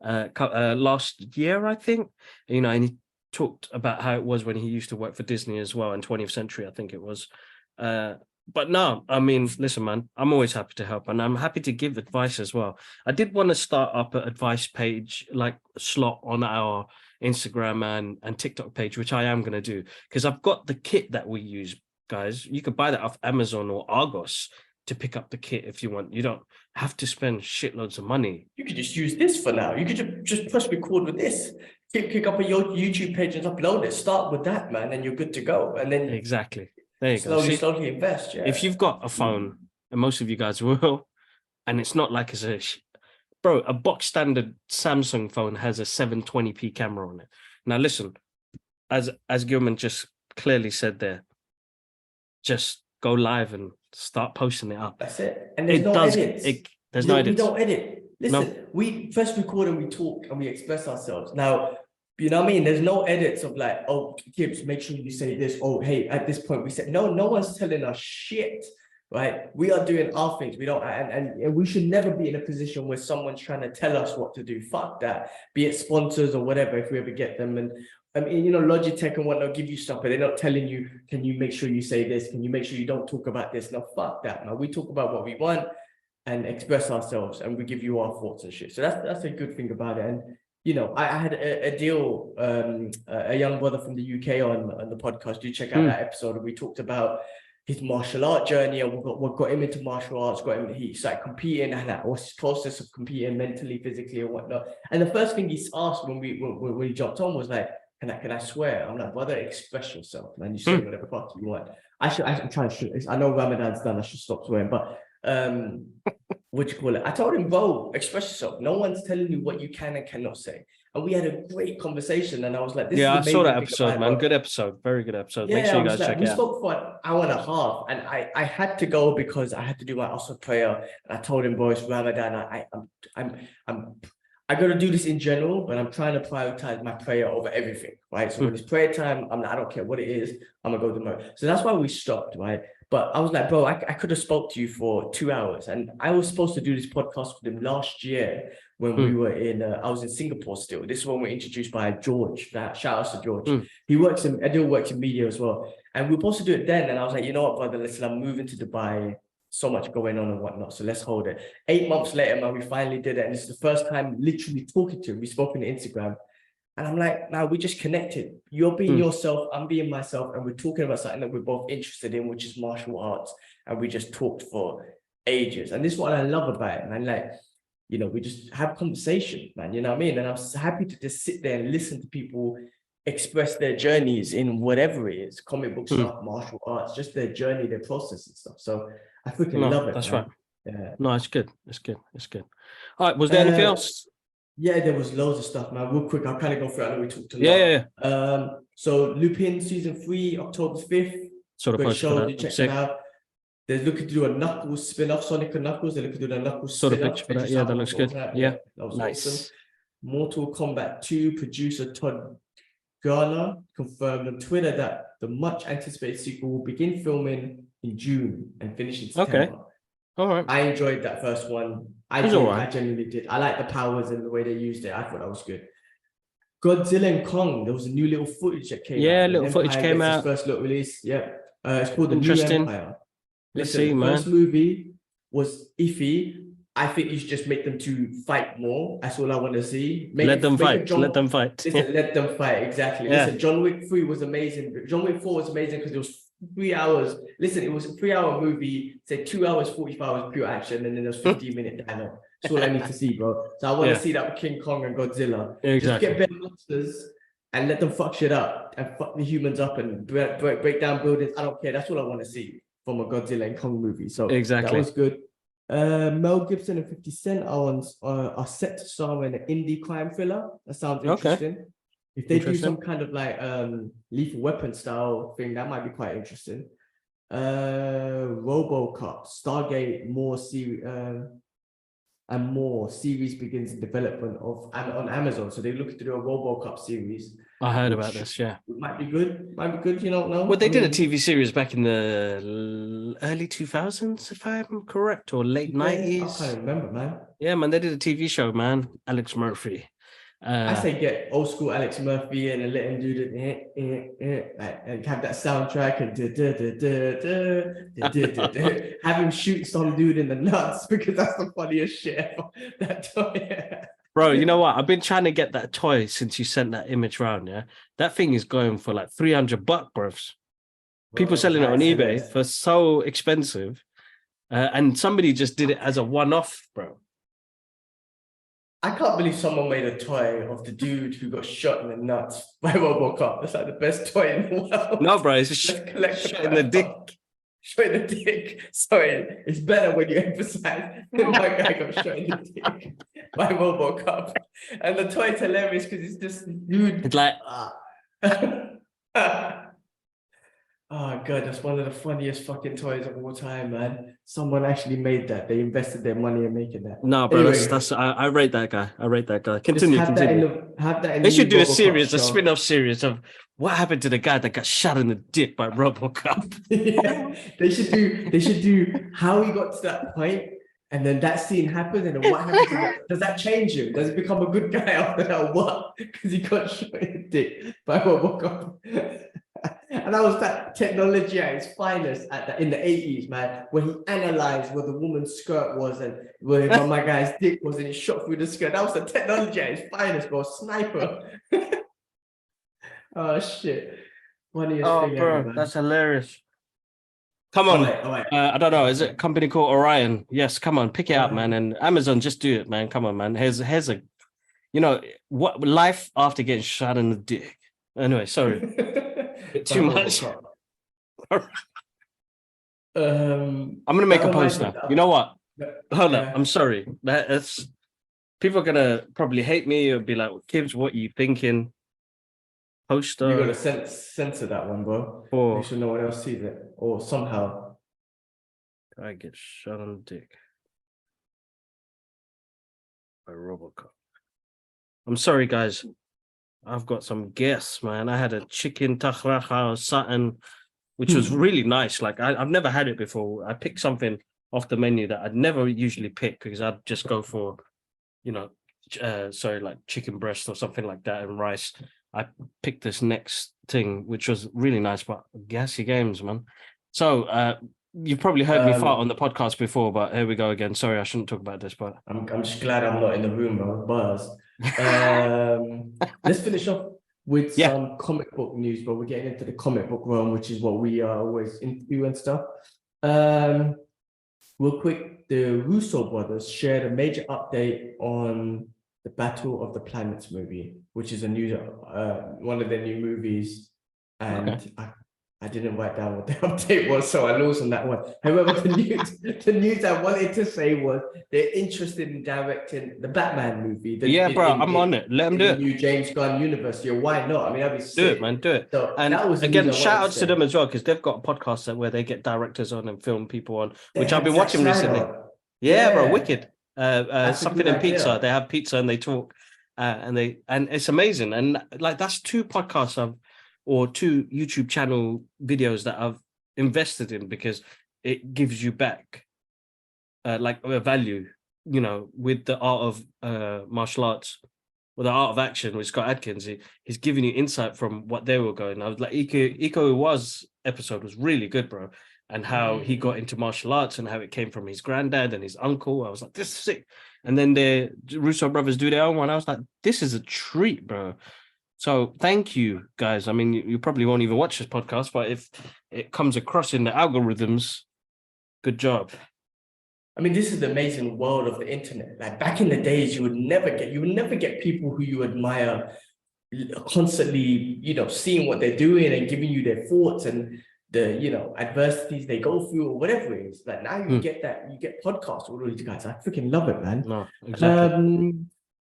last year, I think. And he talked about how it was when he used to work for Disney as well in 20th Century, I think it was. But no, I mean, listen, man, I'm always happy to help, and I'm happy to give advice as well. I did want to start up an advice page, like slot on our Instagram and TikTok page, which I am going to do, because I've got the kit that we use, guys. You could buy that off Amazon or Argos to pick up the kit if you want. You don't have to spend shitloads of money. You could just use this for now. You could just press record with this. Pick up a YouTube page and upload it. Start with that, man, and you're good to go. And then exactly. There you go. Slowly invest. Yeah. If you've got a phone, and most of you guys will, and it's not like a box standard Samsung phone has a 720p camera on it. Now listen, as Gilman just clearly said there, just go live and start posting it up. That's it. And there's no edits. There's no edits. We don't edit. listen, we first record and we talk and we express ourselves. Now, you know what I mean? There's no edits of like, oh, Gibbs, make sure you say this. Oh, hey, at this point we said, no one's telling us shit, right? We are doing our things. We don't, and we should never be in a position where someone's trying to tell us what to do. Fuck that. Be it sponsors or whatever, if we ever get them. And I mean, you know, Logitech and whatnot give you stuff, but they're not telling you, can you make sure you say this? Can you make sure you don't talk about this? No, fuck that, man. We talk about what we want and express ourselves, and we give you our thoughts and shit. So that's a good thing about it. And you know, I had a deal, a young brother from the UK on the podcast. Do check out that episode. And we talked about his martial art journey and what got him into martial arts, he started competing, and that was his process of competing mentally, physically, and whatnot. And the first thing he asked when we jumped on was like, can I swear? I'm like, brother, express yourself, man. You say whatever fuck you want. I'm trying to. I know Ramadan's done. I should stop swearing, but what do you call it? I told him, bro, express yourself. No one's telling you what you can and cannot say. And we had a great conversation. And I was like, this is I saw that amazing episode, man. Good episode. Very good episode. Make sure you guys check it out. We spoke for an hour and a half, and I had to go because I had to do my Asr prayer. And I told him, bro, it's Ramadan. I got to do this in general, but I'm trying to prioritize my prayer over everything, right? So when it's prayer time, I don't care what it is, I'm gonna go to my. So that's why we stopped, right? But I was like, bro, I could have spoke to you for 2 hours, and I was supposed to do this podcast with him last year when we were I was in Singapore still. This is when we were introduced by George. Shout out to George. He works in media as well, and we were supposed to do it then. And I was like, you know what, brother, listen, I'm moving to Dubai. So much going on and whatnot, so let's hold it. 8 months later, man, we finally did it, and it's the first time literally talking to him. We spoke on Instagram, and I'm like, now we just connected. You're being yourself, I'm being myself, and we're talking about something that we're both interested in, which is martial arts. And we just talked for ages, and this is what I love about it, man. Like, you know, we just have conversation, man. You know what I mean? And I'm happy to just sit there and listen to people express their journeys in whatever it is, comic book stuff, martial arts, just their journey, their process and stuff. So I freaking love it. That's man. right. Yeah. No, it's good. It's good. It's good. All right. Was there anything else? Yeah, there was loads of stuff, man. Real quick, I'll kind of go through it. I know we talked a lot. Yeah. So Lupin season 3, October 5th. Sort of great show. You check it out. They're looking to do a Knuckles spin-off, Sonic and Knuckles. They're looking to do a Knuckles sort of spin-off. picture for that. Yeah, that looks good. Yeah, that was nice. Awesome. Mortal Kombat 2 producer Todd Garner confirmed on Twitter that the much anticipated sequel will begin filming in June and finish in September. Okay. All right. I enjoyed that first one. I genuinely did. I like the powers and the way they used it. I thought that was good. Godzilla and Kong. There was a new little footage that came out. Yeah, little footage came out. First little release. Yeah. It's called The New Empire. Let's see, man. The first movie was iffy. I think you should just make them to fight more. That's all I want to see. Let them fight. Let them fight. Listen, let them fight. Exactly. Yeah. Listen, John Wick 3 was amazing. John Wick 4 was amazing because it was 3 hours. Listen, it was a 3-hour movie. Say 2 hours, 45 hours pure action, and then there's 15-minute dialogue. That's all I need to see, bro. So I want to see that with King Kong and Godzilla. Exactly. Just get better monsters and let them fuck shit up and fuck the humans up and break down buildings. I don't care. That's all I want to see from a Godzilla and Kong movie. So that was good. Mel Gibson and 50 Cent are set to star in an indie crime thriller. That sounds interesting. Okay. If they do some kind of like Lethal Weapon style thing, that might be quite interesting. RoboCop, Stargate, more series begins development on Amazon. So they're looking to do a RoboCop series. I heard about this, yeah. Might be good. You don't know. Well, they did a TV series back in the early 2000s, if I'm correct, or late 90s. I can't remember, man. Yeah, man, they did a TV show, man. Alex Murphy. I say get old school Alex Murphy and let him do the and have that soundtrack and have him shoot some dude in the nuts because that's the funniest shit. That toy. Bro, you know what? I've been trying to get that toy since you sent that image around. Yeah, that thing is going for like $300, bros. People selling it on eBay for so expensive, and somebody just did it as a one-off, bro. I can't believe someone made a toy of the dude who got shot in the nuts by RoboCop. That's like the best toy in the world. No, bro, it's shot in the dick. Shot in the dick. Sorry, it's better when you emphasize that my guy got shot in the dick by RoboCop. And the toy is hilarious because it's just dude. It's like Oh god, that's one of the funniest fucking toys of all time, man. Someone actually made that. They invested their money in making that. No, bro, Anyway, I rate that guy. I rate that guy. just Continue, continue. have that in They the new should do RoboCop a show. spin-off series of what happened to the guy that got shot in the dick by RoboCop. Yeah, they should do how he got to that point, and then that scene happened, and then what happens in that? Does that change him? Does he become a good guy after that or what? Because he got shot in the dick by RoboCop. And that was that technology at its finest in the 80s, man, where he analyzed where the woman's skirt was and where my guy's dick was, and he shot through the skirt. That was the technology at its finest, bro. Sniper. Oh shit. Funniest Oh, thing ever, bro, man. that's hilarious. Come All on. right, all right. I don't know. Is it a company called Orion? Yes, come on, pick it up, man. Orion. And Amazon, just do it, man. Come on, man. Here's a, you know, what life after getting shot in the dick. Anyway, sorry. Bit too much. I'm gonna make a post now. You know what? Hold up. I'm sorry. That's people are gonna probably hate me or be like, Kibbs, what are you thinking? Poster. You gotta censor that one, bro. For Make sure no one else sees it. Or somehow. I get shot on the dick by RoboCop. I'm sorry, guys. I've got some guests, man. I had a chicken takhracha or something, which was really nice. Like I've never had it before. I picked something off the menu that I'd never usually pick because I'd just go for, you know, like chicken breast or something like that and rice. I picked this next thing, which was really nice, but gassy games, man. So you've probably heard me fart on the podcast before, but here we go again. Sorry, I shouldn't talk about this, but I'm just glad I'm not in the room, bro. Buzz. Let's finish off with some comic book news, but we're getting into the comic book realm, which is what we are always into and stuff. Real quick, the Russo brothers shared a major update on the Battle of the Planets movie, which is a new one of their new movies, and I didn't write down what the update was, so I lost on that one. However, the news I wanted to say was they're interested in directing the Batman movie. I'm on it. Let them do it. New James Gunn universe. Yeah, why not? I mean, that'd be sick. Do it, man. Do it. So and that was again, shout outs to them as well, because they've got a podcast where they get directors on and film people on, which I've been watching recently. Yeah, bro, wicked. Something in pizza. They have pizza and they talk, and it's amazing. And like that's two podcasts or two YouTube channel videos that I've invested in because it gives you back like a value, you know, with the art of martial arts or the art of action with Scott Adkins. He's giving you insight from what they were going. I was like, Iko Uwaz's episode was really good, bro. And how he got into martial arts and how it came from his granddad and his uncle. I was like, this is sick. And then the Russo brothers do their own one. I was like, this is a treat, bro. So thank you, guys. I mean, you probably won't even watch this podcast, but if it comes across in the algorithms, good job. I mean, this is the amazing world of the internet. Like back in the days, you would never get people who you admire constantly, you know, seeing what they're doing and giving you their thoughts and the, you know, adversities they go through or whatever it is. Like now you get that, you get podcasts with all these guys. I freaking love it, man. No, exactly.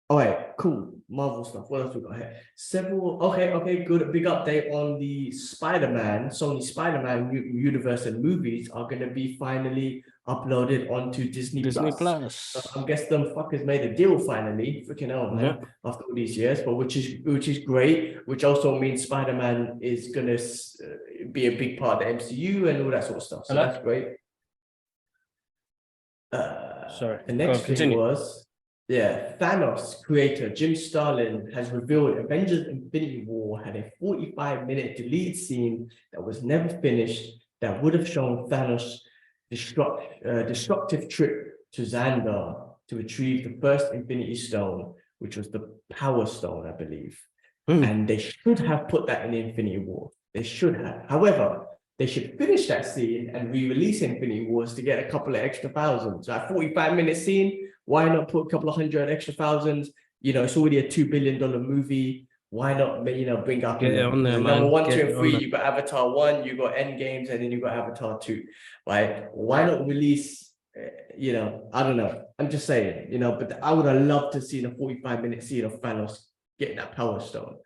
All right, cool. Marvel stuff. What else we got here? Okay, good. Big update on the Sony Spider-Man universe and movies are going to be finally uploaded onto Disney Plus. So I guess them fuckers made a deal finally. Freaking hell, man. After all these years, but which is great. Which also means Spider-Man is going to be a big part of the MCU and all that sort of stuff. So that's great. Sorry. The next thing was. Yeah, Thanos creator Jim Starlin has revealed Avengers Infinity War had a 45-minute deleted scene that was never finished that would have shown Thanos' destructive trip to Xandar to retrieve the first Infinity Stone, which was the Power Stone, I believe. And they should have put that in the Infinity War. They should have. However, they should finish that scene and re-release Infinity Wars to get a couple of extra thousands. That 45-minute scene, why not put a couple of hundred extra thousands? You know, it's already a $2 billion movie. Why not, you know, bring up number 1, 2, and 3? You got Avatar 1, you got Endgames, and then you got Avatar 2. Right? Why not release? You know, I don't know. I'm just saying. You know, but I would have loved to see a 45-minute scene of Thanos getting that Power Stone.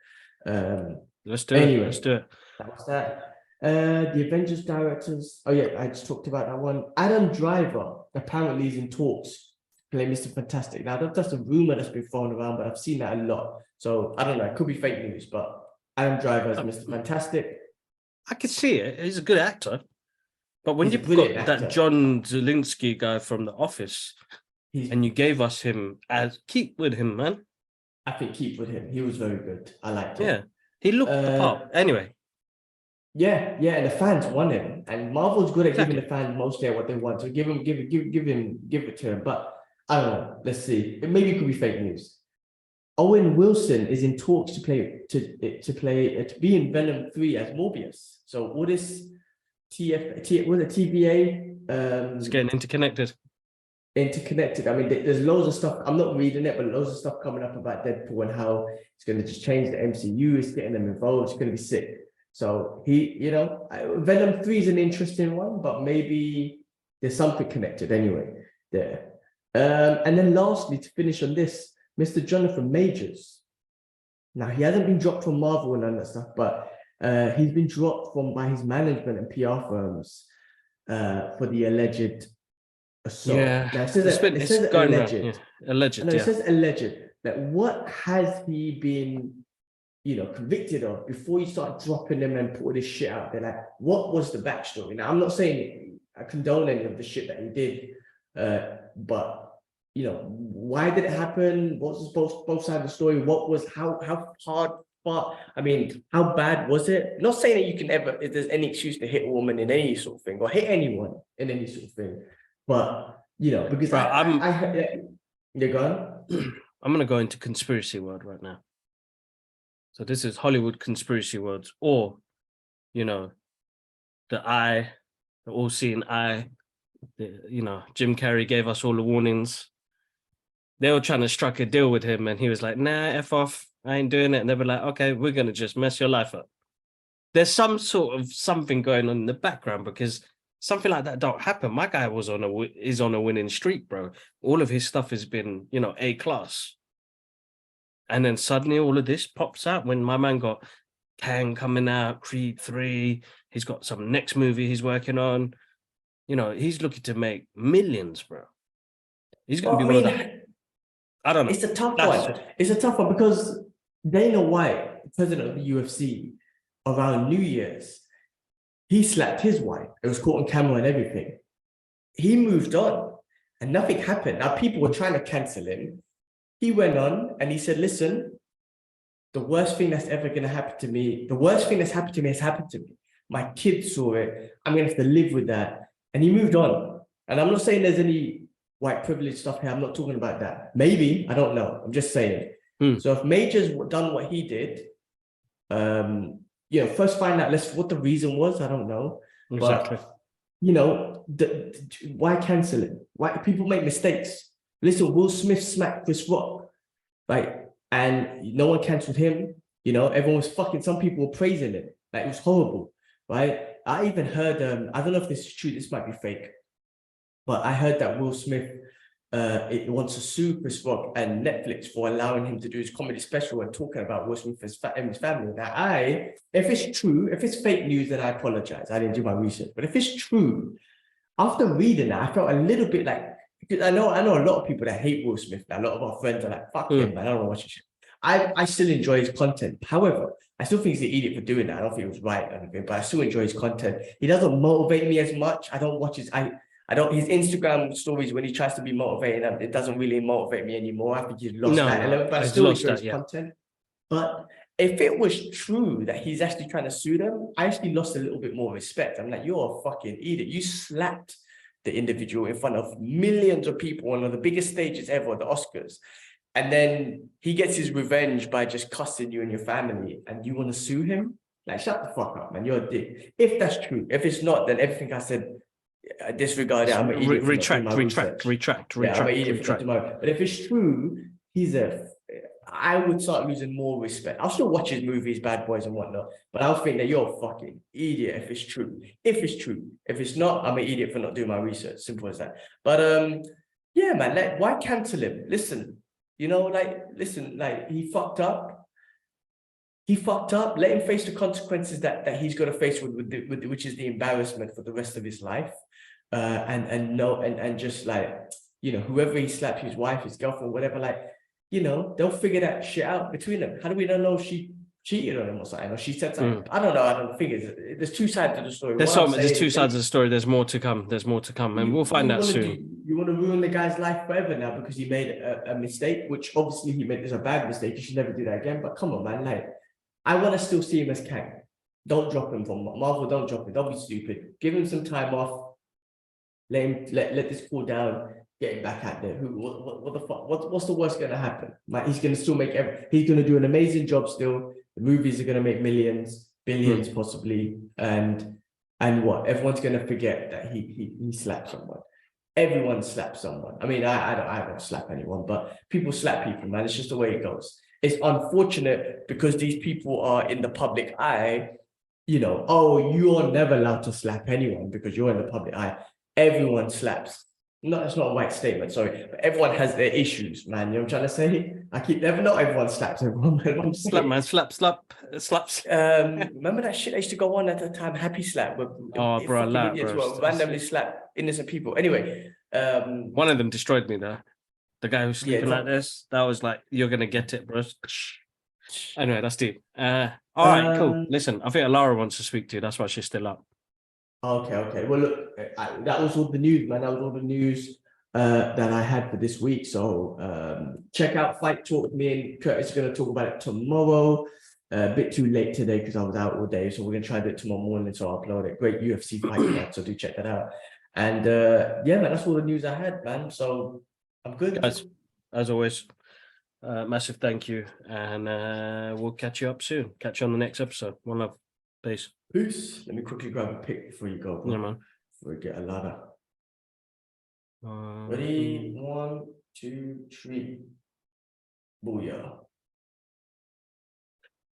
Let's do it. Let's do it. That was that. The Avengers directors. Oh yeah, I just talked about that one. Adam Driver apparently is in talks to play Mr. Fantastic. Now that's a rumor that's been thrown around, but I've seen that a lot. So I don't know. It could be fake news, but Adam Driver is Mr. Fantastic. I could see it. He's a good actor. But when He's a you've brilliant got that actor. John Zielinski guy from The Office, and you gave us him as keep with him, man. I think keep with him. He was very good. I liked him. Yeah, he looked the part. Anyway. Yeah, and the fans want him, and Marvel's good at Exactly. giving the fans mostly what they want. So give it to him. But I don't know. Let's see. Maybe it could be fake news. Owen Wilson is in talks to be in Venom 3 as Morbius. So all this TVA? It's getting interconnected. Interconnected. I mean, there's loads of stuff. I'm not reading it, but loads of stuff coming up about Deadpool and how it's going to just change the MCU. It's getting them involved. It's going to be sick. So Venom 3 is an interesting one, but maybe there's something connected anyway there. And then lastly, to finish on this, Mr. Jonathan Majors. Now, he hasn't been dropped from Marvel and none of that stuff, but he's been dropped by his management and PR firms for the alleged assault. Yeah, now, it says alleged. Yeah. Alleged. No, yeah. It says alleged. Like, what has he been, convicted of before you start dropping them and put this shit out there? Like, what was the backstory? Now, I'm not saying I condone any of the shit that he did, but why did it happen? What was both sides of the story? What was how hard? But I mean, how bad was it? Not saying that you can ever, if there's any excuse to hit a woman in any sort of thing, or hit anyone in any sort of thing, but because you're gone. I'm gonna go into conspiracy world right now. So this is Hollywood conspiracy worlds, or the eye, the all-seeing eye. Jim Carrey gave us all the warnings. They were trying to strike a deal with him, and he was like, "Nah, F off, I ain't doing it." And they were like, "Okay, we're gonna just mess your life up." There's some sort of something going on in the background, because something like that don't happen. My guy is on a winning streak, bro. All of his stuff has been, A class. And then suddenly all of this pops out when my man got Kang coming out, Creed 3. He's got some next movie he's working on. He's looking to make millions, bro. He's going to be one of the... I don't know. It's a tough one. It's a tough one because Dana White, president of the UFC, around New Year's, he slapped his wife. It was caught on camera and everything. He moved on and nothing happened. Now, people were trying to cancel him. He went on and he said, listen, the worst thing that's ever going to happen to me, the worst thing that's happened to me has happened to me. My kids saw it. I'm going to have to live with that. And he moved on. And I'm not saying there's any white privilege stuff here. I'm not talking about that. Maybe, I don't know. I'm just saying. So if Major's done what he did, first find out what the reason was. I don't know. Exactly. But, why cancel it? Why people make mistakes? Listen, Will Smith smacked Chris Rock, right? And no one cancelled him. Everyone was some people were praising it. Like, it was horrible, right? I even heard, I don't know if this is true, this might be fake, but I heard that Will Smith wants to sue Chris Rock and Netflix for allowing him to do his comedy special and talking about Will Smith and his family. Now, if it's true, if it's fake news, then I apologize. I didn't do my research. But if it's true, after reading that, I felt a little bit like, because I know a lot of people that hate Will Smith. A lot of our friends are like, fuck him, man, I don't know what you should. I still enjoy his content. However, I still think he's an idiot for doing that. I don't think it was right or anything, but I still enjoy his content. He doesn't motivate me as much. I don't watch his Instagram stories when he tries to be motivating. It doesn't really motivate me anymore. I think he's lost that element, but I still enjoy his content. But if it was true that he's actually trying to sue them, I actually lost a little bit more respect. I'm like, you're a fucking idiot. You slapped the individual in front of millions of people on one of the biggest stages ever, the Oscars. And then he gets his revenge by just cussing you and your family, and you want to sue him? Like, shut the fuck up, man. You're a dick. If that's true. If it's not, then everything I said, disregard it. I'm an idiot. Retract. I'm an idiot. But if it's true, I would start losing more respect. I'll still watch his movies, Bad Boys and whatnot, but I'll think that you're a fucking idiot if it's true. If it's true. If it's not, I'm an idiot for not doing my research. Simple as that. But yeah, man, why cancel him? Listen, he fucked up. he fucked up. Let him face the consequences that he's going to face which is the embarrassment for the rest of his life. And just like, you know, whoever he slapped, his wife, his girlfriend, whatever, like, you know, they'll figure that shit out between them. How do we not know she cheated on him or something? Or she said something. I don't know. I don't think there's two sides to the story. There's two sides of the story. There's more to come. There's more to come, and we'll find out soon. You want to ruin the guy's life forever now because he made a mistake, which obviously he made is a bad mistake. You should never do that again. But come on, man, like, I want to still see him as Kang. Don't drop him from Marvel. Don't drop him. Don't be stupid. Give him some time off. Let this cool down. Get him back out there. What the fuck? What's the worst going to happen? Like, he's going to still he's going to do an amazing job still. The movies are going to make millions, billions possibly, and what? Everyone's going to forget that he slapped someone. Everyone slaps someone. I mean, I don't slap anyone, but people slap people, man. It's just the way it goes. It's unfortunate because these people are in the public eye. You know, oh, you're never allowed to slap anyone because you're in the public eye. Everyone slaps. No, it's not a white statement, sorry. But everyone has their issues, man. You know what I'm trying to say? Not everyone slaps everyone. Slap, man. Slaps. Remember that shit that used to go on at the time, Happy Slap? Oh, bro, bro. Randomly slap innocent people. Anyway. One of them destroyed me, though. The guy who's sleeping like this, that was like, you're going to get it, bro. Anyway, that's deep. All right, cool. Listen, I think Alara wants to speak to you. That's why she's still up. Okay. Well, look, that was all the news, man. That was all the news that I had for this week. So check out Fight Talk. Me and Curtis are going to talk about it tomorrow. A bit too late today because I was out all day. So we're going to try to do it tomorrow morning. So I'll upload it. Great UFC fight, man. So do check that out. And yeah, man, that's all the news I had, man. So I'm good. As always, massive thank you. And we'll catch you up soon. Catch you on the next episode. One love. Peace. Let me quickly grab a pic before you go. Yeah, man. Before we get a ladder. Ready? 1, 2, 3. Booyah.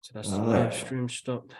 So that's the live stream stopped.